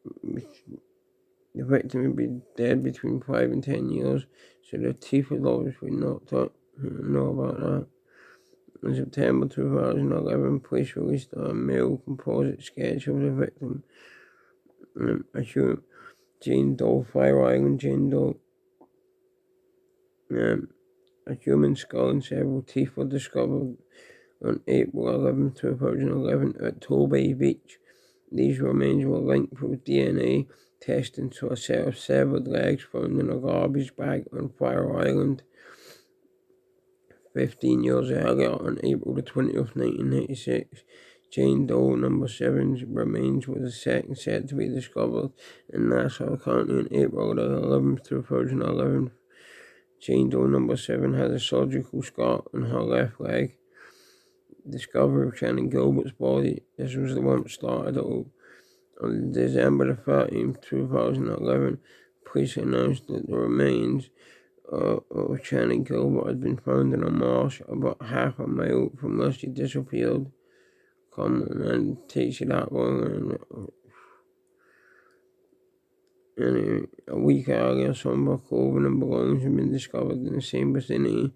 The victim would be dead between 5 and 10 years, so the teeth was obviously knocked up. I don't know about that. In September 2011, police released a male composite sketch of the victim. Jane Doe, Fire Island Jane Doe. A human skull and several teeth were discovered on April 11, 2011 at Tobay Beach. These remains were linked with DNA testing to a set of severed legs found in a garbage bag on Fire Island. 15 years earlier, on April the 20th, 1996, Jane Doe number 7's remains were the second set to be discovered in Nassau County on April the 11th, 2011. Jane Doe number 7 had a surgical scar on her left leg. Discovery of Shannon Gilbert's body. This was the one that started it all. On December the 13th, 2011, police announced that the remains of Shannon Gilbert had been found in a marsh about half a mile from where she disappeared. Come on, man, it takes you that long. Anyway, a week earlier, some of her clothing and belongings had been discovered in the same vicinity.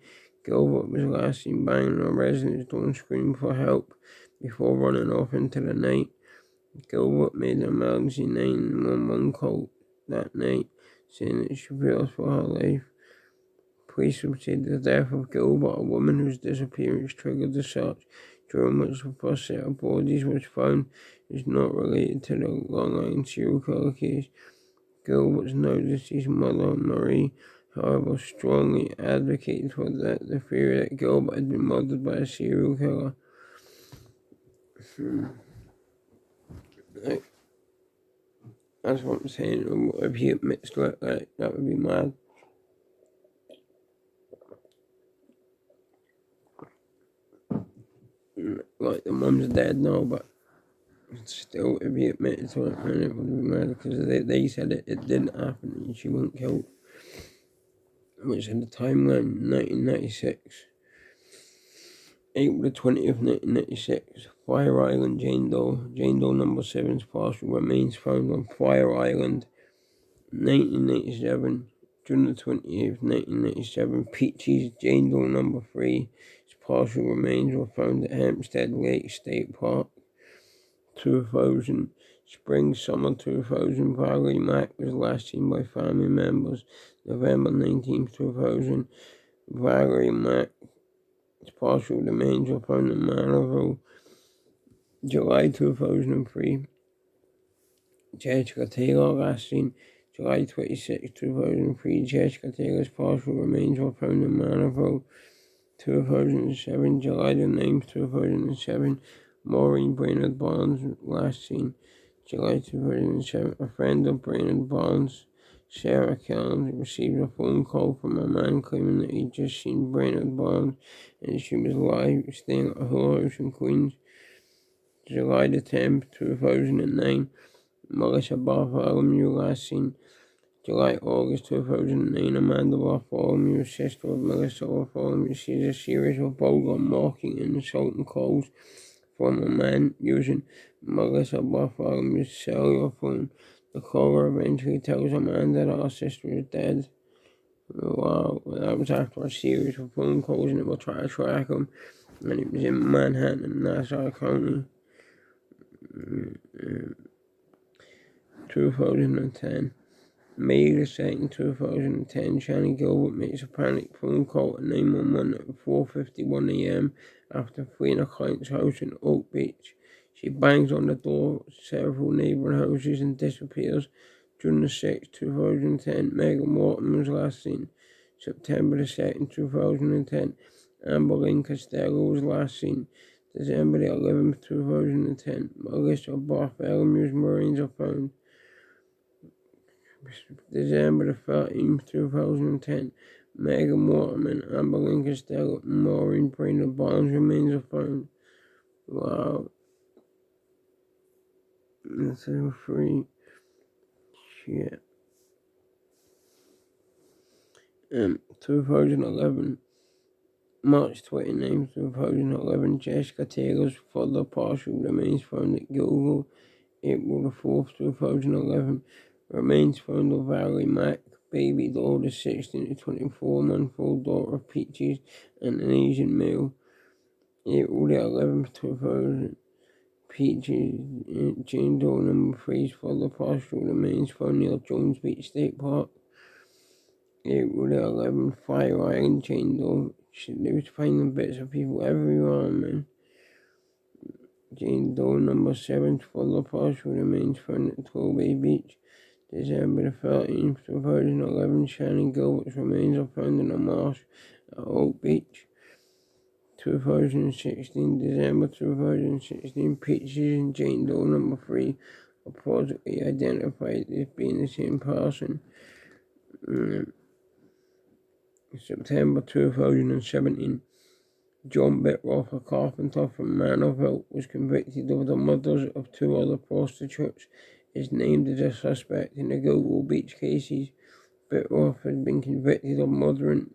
Gilbert was last seen banging on a resident's door and screaming for help before running off into the night. Gilbert made an emergency 911 call that night, saying that she fears for her life. Police have said the death of Gilbert, a woman whose disappearance triggered the search, during which the first set of bodies was found, is not related to the Long Island serial killer case. Gilbert's now deceased mother, Marie, however, strongly advocated for the theory that Gilbert had been murdered by a serial killer. That's what I'm saying. If he admits to it, that would be mad. Like, the mum's dead now, but still, if he admitted to it, man, it would be mad, because they said it didn't happen and she wasn't killed. Which in the timeline, 1996. April the 20th, 1996, Fire Island Jane Doe number 7's partial remains found on Fire Island. 1997, June the 28th, 1997, Peachy's Jane Doe number 3's partial remains were found at Hempstead Lake State Park. 2000, summer 2000, Valerie Mack was last seen by family members. November 19th, 2000, Valerie Mack's partial remains were found in Manorville. July 2003, Jessica Taylor last seen. July 26, 2003, Jessica Taylor's partial remains were found in Manorville. 2007, July the 9th, 2007, Maureen Brainerd Barnes last seen. July 2007, a friend of Brainerd Barnes, Sarah Kellens, received a phone call from a man claiming that he'd just seen Brainerd Barnes and she was live staying at her house in Queens. July the 10th, 2009, Melissa Bartholomew, last seen August 2009, Amanda Bartholomew, sister of Melissa Bartholomew, sees a series of vulgar, mocking, and insulting calls from a man using Melissa Bartholomew's cellular phone. The caller eventually tells Amanda that her sister is dead. Wow, that was after a series of phone calls, and they were trying to track him, and it was in Manhattan, Nassau County. 2010. May the 2nd, 2010, Shannon Gilbert makes a panic phone call at 911 at 4:51 a.m. after fleeing a client's house in Oak Beach. She bangs on the door of several neighboring houses and disappears. June the 6th, 2010, Megan Morton was last seen. September the 2nd, 2010, Amber Lynn Costello was last seen. December the 11th, 2010, Melissa Bartholomew's remains are found. December the 13th, 2010, Megan Waterman, Amber Lynn Costello, Maureen Brenda Barnes remains are found. Wow. That's so free. Shit. 2011, March 29th, 2011, Jessica Taylor's further partial remains found at Google. April the 4th, 2011, remains found of Valerie Mack, baby doll, the 16 to 24-month-old daughter of Peaches and an Asian male. April the 11th, 2000, Peaches, Jane Doe number 3's further partial remains found near Jones Beach State Park. April the 11th, Fire Island, Jane Doe. They was finding bits of people everywhere, man. Jane Doe number 7 further partial remains found at Torbay Beach. December the 13th, 2011, Shannon Gilbert's remains are found in a marsh at Oak Beach. 2016, December 2016, Peaches and Jane Doe number 3 are positively identified as being the same person. September 2017, John Bitroff, a carpenter from Manorville, was convicted of the murders of 2 other prostitutes. Is named as a suspect in the Google Beach cases. Bitroff has been convicted of murdering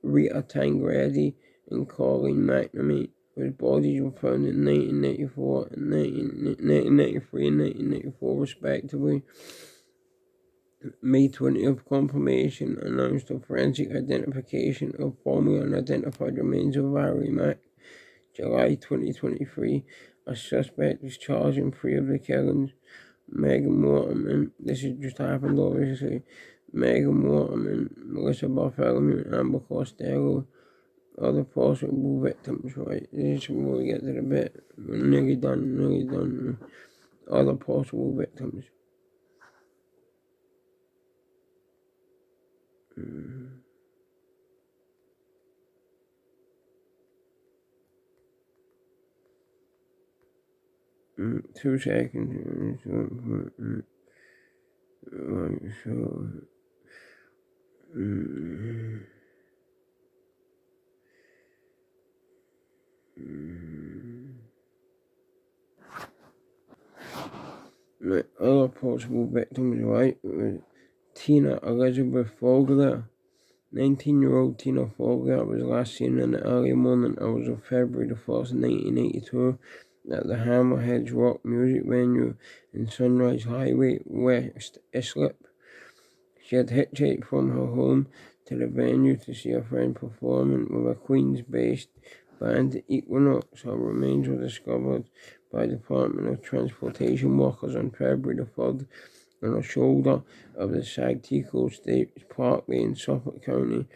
Rita Tangredi and Colleen McNamee, whose bodies were found in 1994 and 1993 and 1994 respectively. May 20th, confirmation announced the forensic identification of formerly unidentified remains of Valerie Mack. July 2023, a suspect was charged in 3 of the killings. Megan Waterman, this has just happened obviously. Megan Waterman, Melissa Bartholomew, and Amber Costello are the possible victims, right? This is where we get to the bit. We're nearly done. Other possible victims. 2 seconds. Right, so. Right, other possible victims, right? Tina Elizabeth Fogler. 19-year-old Tina Fogler was last seen in the early morning hours of February the 1st, 1982, at the Hammerheads Rock Music Venue in Sunrise Highway, West Islip. She had hitchhiked from her home to the venue to see a friend performing with a Queens-based band, Equinox. Her remains were discovered by Department of Transportation workers on February the 3rd on a shoulder of the Sagtico State Parkway in Suffolk County.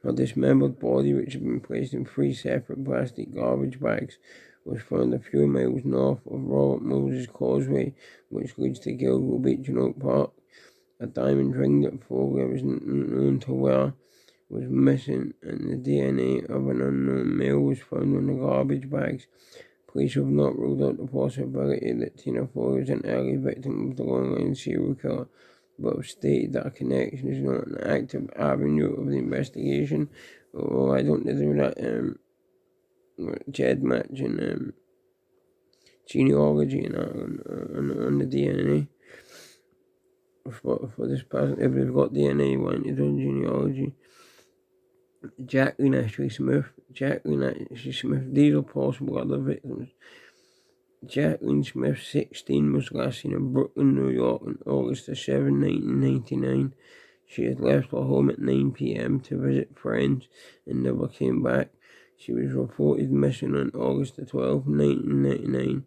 Her dismembered body, which had been placed in 3 separate plastic garbage bags, was found a few miles north of Robert Moses Causeway, which leads to Gilgo Beach and Oak Park. A diamond ring that Fogler was known to wear was missing, and the DNA of an unknown male was found on the garbage bags. Police have not ruled out the possibility that Tina Fogler is an early victim of the long-line serial killer, but have stated that a connection is not an active avenue of the investigation. Why don't they do that Jed match and genealogy and that on the DNA for this person. If they've got DNA, why don't you do genealogy? Jacqueline Ashley Smith. These are possible other victims. Jacqueline Smith, 16, was last seen in Brooklyn, New York on August 7, 1999. She had left her home at 9 p.m. to visit friends and never came back. She was reported missing on August 12, 1999.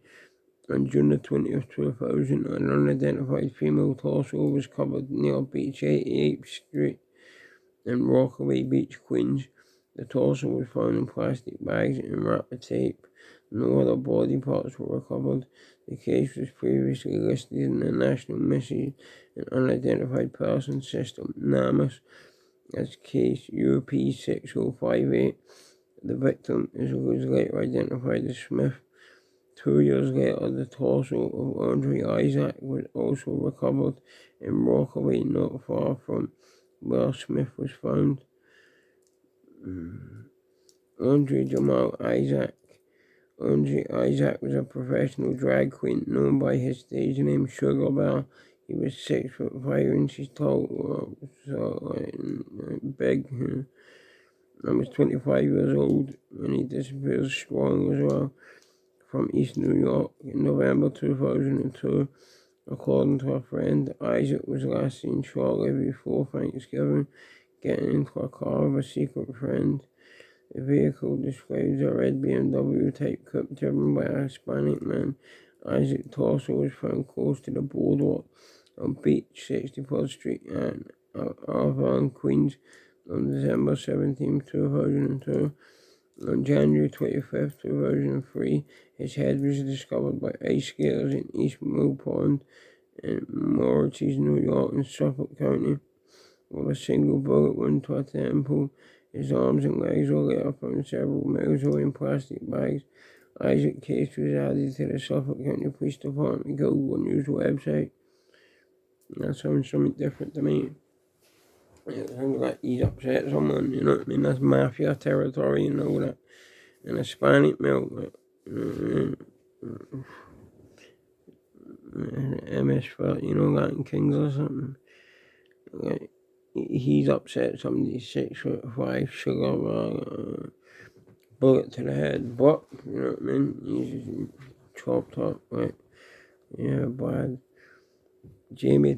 On June 20th, 2000, an unidentified female torso was covered near Beach 88th Street in Rockaway Beach, Queens. The torso was found in plastic bags and wrapped with tape. No other body parts were recovered. The case was previously listed in the National Missing and Unidentified Persons System, NAMIS, as case UP6058. The victim was later identified as Smith. 2 years later, the torso of Andre Isaac was also recovered in Rockaway, not far from where Smith was found. Andre Jamal Isaac. Andre Isaac was a professional drag queen known by his stage name Sugar Bear. He was 6'5" tall, big, and was 25 years old when he disappeared strong as well from East New York in November 2002. According to a friend, Isaac was last seen shortly before Thanksgiving getting into a car with a secret friend. The vehicle describes a red BMW type coupe driven by a Hispanic man. Isaac's torso was found close to the boardwalk on Beach 64th Street and Arvon, Queens on December 17, 2002. On January 25, 2003, his head was discovered by ice skaters in East Mill Pond in Mauritius, New York, in Suffolk County, with a single bullet wound to a temple. His arms and legs were later found several miles away in plastic bags. Isaac's case was added to the Suffolk County Police Department Google News website. That sounds something different to me. It sounds like he's upset someone, you know what I mean? That's mafia territory and all that. And Hispanic male, MS for, Latin Kings or something. Like, he's upset somebody's 6'5" sugar, bullet to the head, but, you know what I mean? He's chopped up, like, yeah, bad. Jamie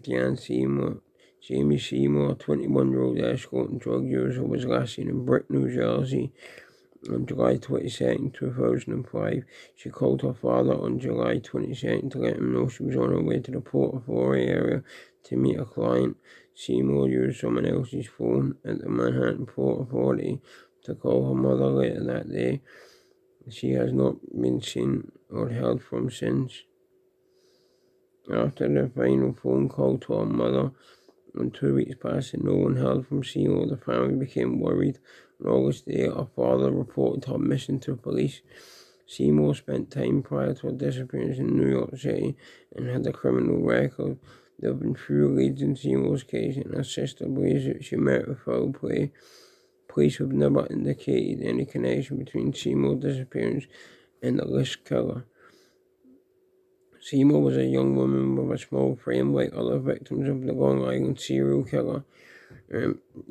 Seymour, 21-year-old escort and drug user, was last seen in Brick, New Jersey on July 22nd, 2005. She called her father on July 22nd to let him know she was on her way to the Port Authority area to meet a client. Seymour used someone else's phone at the Manhattan Port Authority to call her mother later that day. She has not been seen or heard from since. After the final phone call to her mother, when 2 weeks passed and no one heard from Seymour, the family became worried. On August 8, her father reported her missing to police. Seymour spent time prior to her disappearance in New York City and had a criminal record. There have been few leads in Seymour's case, and her sister believes that she met with foul play. Police have never indicated any connection between Seymour's disappearance and the L.I.S.K killer. Seymour was a young woman with a small frame like other victims of the Long Island serial killer.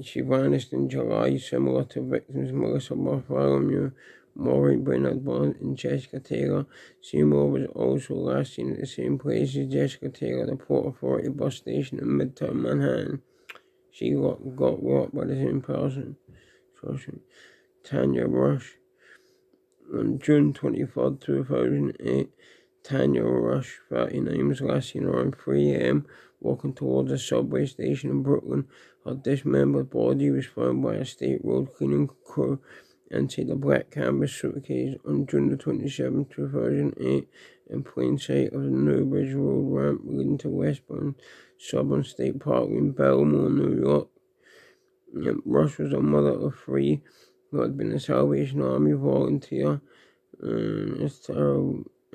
She vanished in July, similar to victims Melissa Bartholomew, Maureen Bernard Bond, and Jessica Taylor. Seymour was also last seen at the same place as Jessica Taylor, the Port Authority bus station in Midtown Manhattan. She got robbed by the same person. Tanya Rush. On June 23rd, 2008, Tanya Rush, 39, was last seen around 3 a.m. walking towards a subway station in Brooklyn. Her dismembered body was found by a state road cleaning crew inside a black canvas suitcase on June 27, 2008, in plain sight of the Newbridge Road ramp leading to westbound Southern State Parkway in Belmore, New York. Rush was a mother of 3 who had been a Salvation Army volunteer.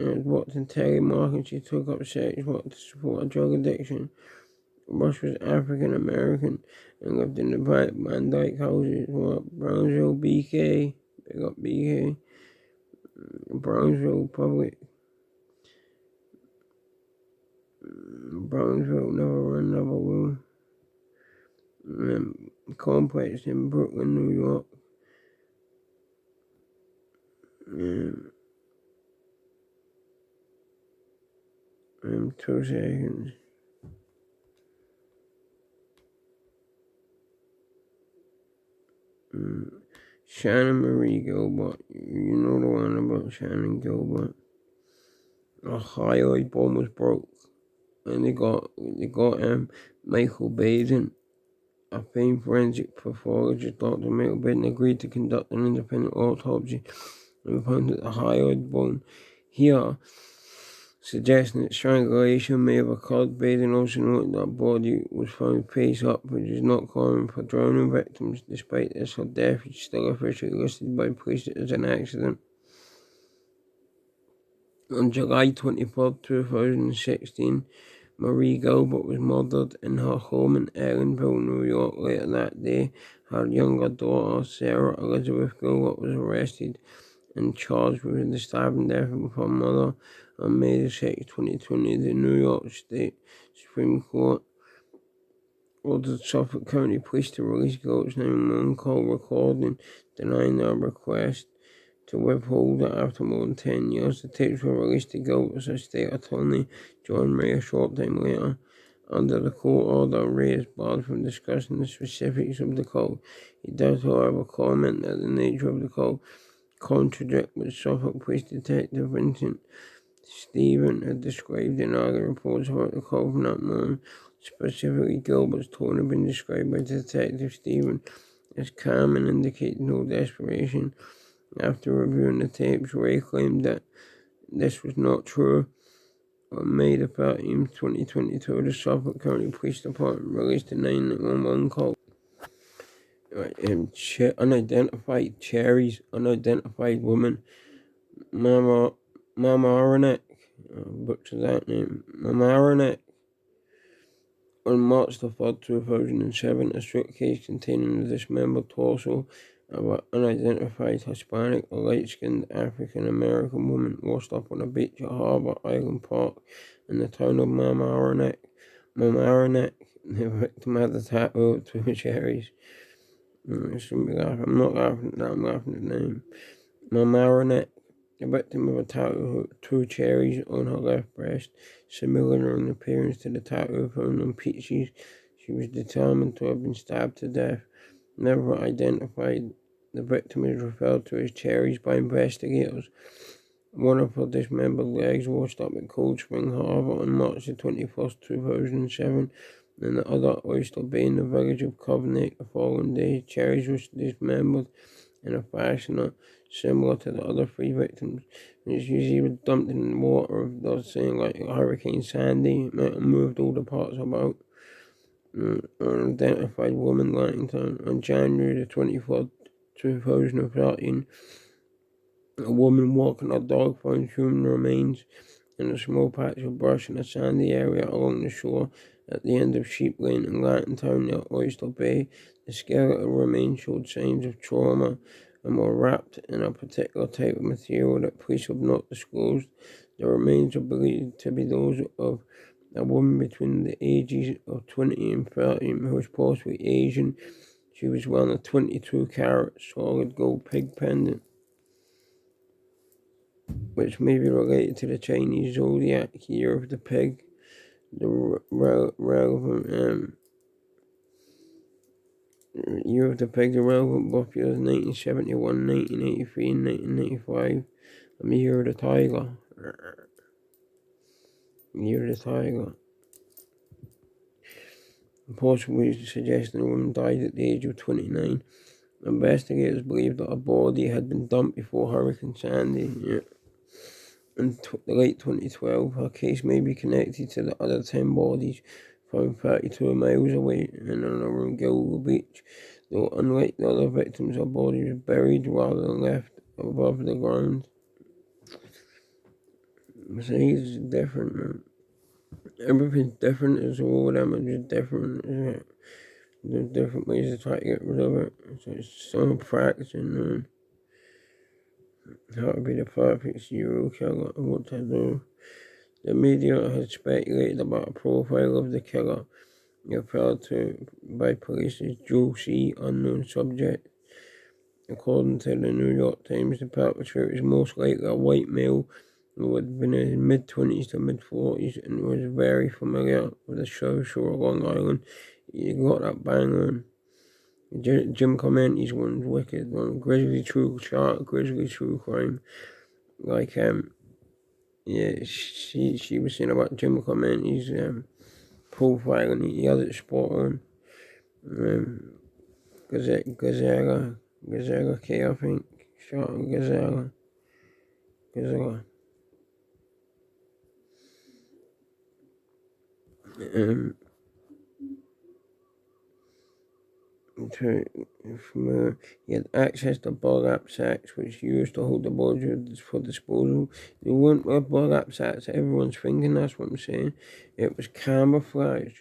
Worked in telemarketing. She took up sex work to support a drug addiction. Rush was African American and lived in the Van Dyke houses, Brownsville, BK, big up BK, Brownsville Public Brownsville never run, never will. Complex in Brooklyn, New York. 2 seconds. Shannon Marie Gilbert. You know the one about Shannon Gilbert. A hyoid bone was broke, and they got Michael Baden, a famed forensic pathologist. Dr. Michael Baden agreed to conduct an independent autopsy and found that the hyoid bone here, suggesting that strangulation may have occurred. Baden also noted that the body was found face up, which is not common for drowning victims. Despite this, her death is still officially listed by police as an accident. On July 23rd, 2016, Marie Gilbert was murdered in her home in Ellenville, New York. Later that day, her younger daughter, Sarah Elizabeth Gilbert, was arrested and charged with the stabbing death of her mother on May 6, 2020. The New York State Supreme Court ordered Suffolk County Police to release Gilbert's 911 call recording, denying their request to withhold it after more than 10 years. The tapes were released to Gilbert's estate attorney, John Ray, a short time later. Under the court order, Ray is barred from discussing the specifics of the call. He does, however, comment that the nature of the call contradict what Suffolk Police Detective Vincent Stephen had described in other reports about the call from that morning. Specifically, Gilbert's tone had been described by Detective Stephen as calm and indicating no desperation. After reviewing the tapes, Ray claimed that this was not true. On May 13, 2022, the Suffolk County Police Department released a 911 call. Unidentified woman, Mama Aranek, butcher that name, Mama Aranek. On March 3rd, 2007, a suitcase containing the dismembered torso of an unidentified Hispanic or light-skinned African-American woman washed up on a beach at Harbor Island Park in the town of Mamaroneck. The victim had a tattoo of 2 cherries. I shouldn't be laughing. I'm not laughing at that, I'm laughing at the name. Mamaroneck, the victim of a tattoo of 2 cherries on her left breast, similar in appearance to the tattoo found on Peachy's. She was determined to have been stabbed to death. Never identified, the victim is referred to as Cherries by investigators. One of her dismembered legs washed up at Cold Spring Harbor on March 21st, 2007, and the other Oyster Bay in the village of Covenant the following day. Cherries was dismembered in a fashion similar to the other 3 victims. It's usually dumped in the water, thus saying like Hurricane Sandy. It might have moved all the parts about. An unidentified woman Lantington. On January 24th, 2013, a woman walking her dog found human remains in a small patch of brush in a sandy area along the shore at the end of Sheep Lane in Lantington near Oyster Bay. The skeletal remains showed signs of trauma and were wrapped in a particular type of material that police have not disclosed. The remains are believed to be those of a woman between the ages of 20 and 30 who was possibly Asian. She was wearing a 22-carat solid gold pig pendant, which may be related to the Chinese zodiac year of the pig. The relevant year of the pig, the relevant birth years 1971, 1983, and 1995. And the year of the tiger. Year of the tiger. Possibly suggesting the woman died at the age of 29. Investigators believe that her body had been dumped before Hurricane Sandy. In the late 2012, her case may be connected to the other 10 bodies found 32 miles away in another Gilgo Beach. Though unlike the other victims, her body was buried rather than left above the ground. So he's different, man. Everything's different, as all of them are just different, isn't it? There's different ways to try to get rid of it. So it's still practicing, man. How to be the perfect serial killer, what to do. The media has speculated about a profile of the killer, referred to by police as Joe C. Unknown Subject. According to the New York Times, the perpetrator is most likely a white male who had been in his mid-20s to mid-40s and was very familiar with the South Shore of Long Island. He got that bang on. Jim Clementi's one's wicked one. Grizzly True Crime. Like, yeah, she was saying about Jim Clementi's profile, and he had it spot on. Gazella K, I think. Shot Gazella. Um, he had access to burlap sacks, which he used to hold the bodies for disposal. They weren't burlap sacks, everyone's thinking, that's what I'm saying. It was camouflage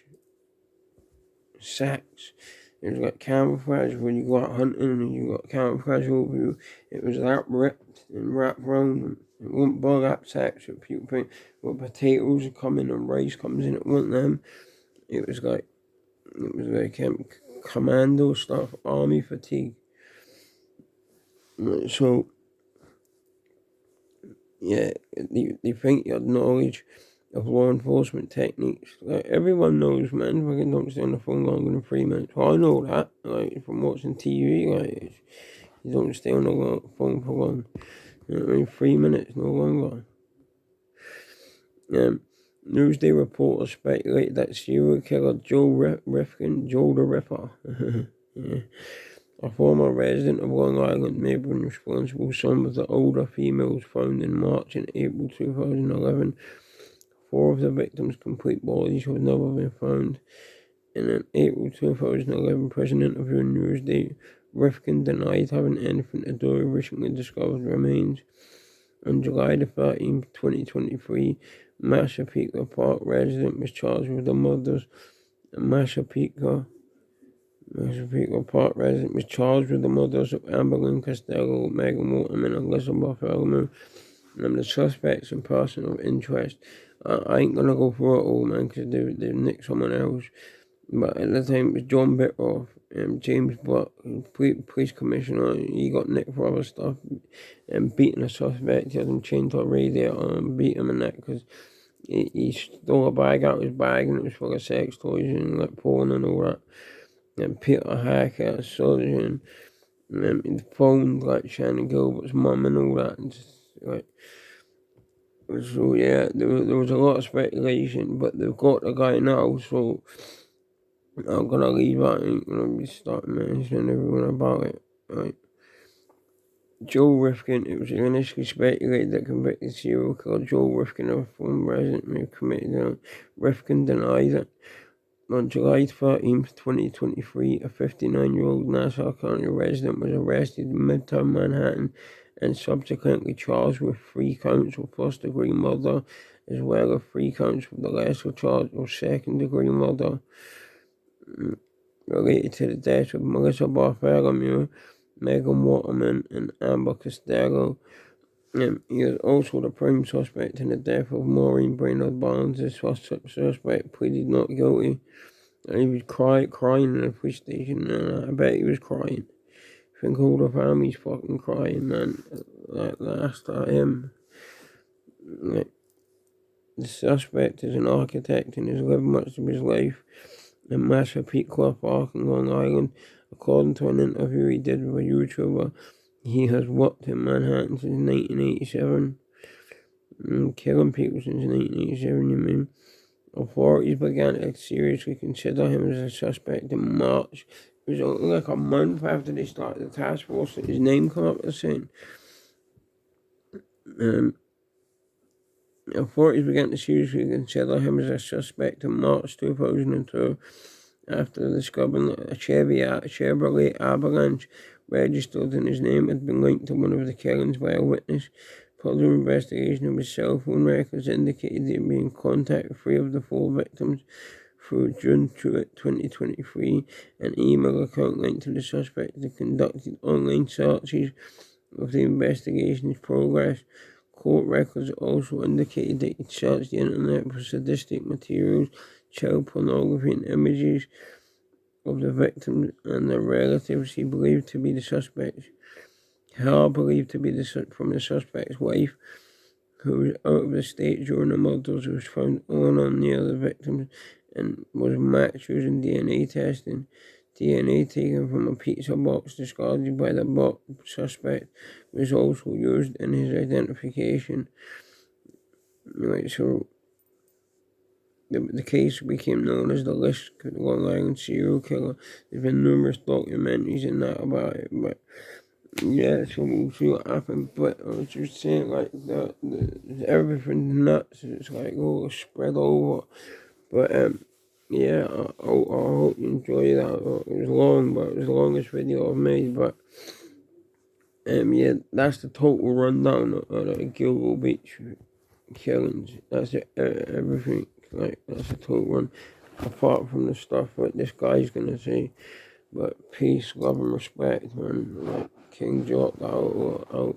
sacks. It was like camouflage when you go out hunting and you got camouflage over you. It was that ripped and wrapped around them. It wasn't burlap sacks that people think where potatoes are coming and rice comes in. It wasn't them. It was like commando stuff, army fatigue. So, yeah, they think you had knowledge of law enforcement techniques. Like, everyone knows, man, fucking don't stay on the phone longer than 3 minutes. Well, I know that, like, from watching TV, like, you don't stay on the phone for long. You know what I mean? 3 minutes, no longer. Newsday reporters speculated that serial killer Joe the Ripper, yeah, a former resident of Long Island, may have been responsible for some of the older females found in March and April 2011. 4 of the victims' complete bodies have never been found. In an April 2011 prison interview in Newsday, Rifkin denied having anything to do with recently discovered remains. On July the 13th, 2023, Massapequa Park resident was charged with the murders. Massapequa Park resident was charged with the murders of Amber Lynn Costello, Megan Waterman, and Elizabeth Elmer, and the suspects and person of interest. I ain't gonna go through it all, man, because they nicked someone else. But at the time, it was John Bitroff, James Buck, police commissioner. He got nicked for other stuff, and beating a suspect. He had him chained to a radiator and beat him and that because he stole a bag out of his bag and it was full of sex toys and like porn and all that. And Peter Hacker, a surgeon, and he phoned like Shannon Gilbert's mum and all that. And just, like, so yeah, there was a lot of speculation, but they've got the guy now, so I'm gonna leave out and gonna be starting mentioning everyone about it. Right. Joe Rifkin, it was initially speculated that convicted serial killer Joe Rifkin, a former resident, may have committed it. Rifkin denied it. On July 13th, 2023, a 59-year-old Nassau County resident was arrested in Midtown Manhattan and subsequently charged with 3 counts of first-degree murder, as well as 3 counts with the lesser charge of second-degree murder related to the deaths of Melissa Bartholomew, Megan Waterman, and Amber Costello. He is also the prime suspect in the death of Maureen Brainerd Barnes. The suspect pleaded not guilty. And he was crying in the police station, and I bet he was crying. I think all the family's fucking crying, man. Like, last time. Like, the suspect is an architect and has lived much of his life in Massapequa Park in Long Island. According to an interview he did with a YouTuber, he has worked in Manhattan since 1987. Killing people since 1987, you mean? Authorities began to seriously consider him as a suspect in March. It was only like a month after they started the task force that his name came up the scene. Authorities began to seriously consider him as a suspect in March 2002 after discovering that a Chevrolet Avalanche registered in his name had been linked to one of the killings by a witness. Further investigation of his cell phone records indicated he had been in contact with 3 of the 4 victims through June 2023. An email account linked to the suspect had conducted online searches of the investigation's progress. Court records also indicated that he searched the internet for sadistic materials, child pornography, and images of the victims and their relatives he believed to be the suspects. Hall believed to be from the suspect's wife, who was out of the state during the murders, was found on or near the victims and was matched using DNA testing. DNA taken from a pizza box discarded by the suspect was also used in his identification. Right, so the case became known as the L.I.S.K, the Long Island serial killer. There's been numerous documentaries and that about it, but yeah, so we'll see what happens. But I was just saying, like, everything's nuts. It's like all spread over. But yeah, I hope you enjoy that. It was long, but it was the longest video I've made. But yeah, that's the total rundown of the Gilgo Beach killings. That's it, everything. Like, that's a total run. Apart from the stuff what this guy's gonna say. But peace, love, and respect, man. Like, King Jock out.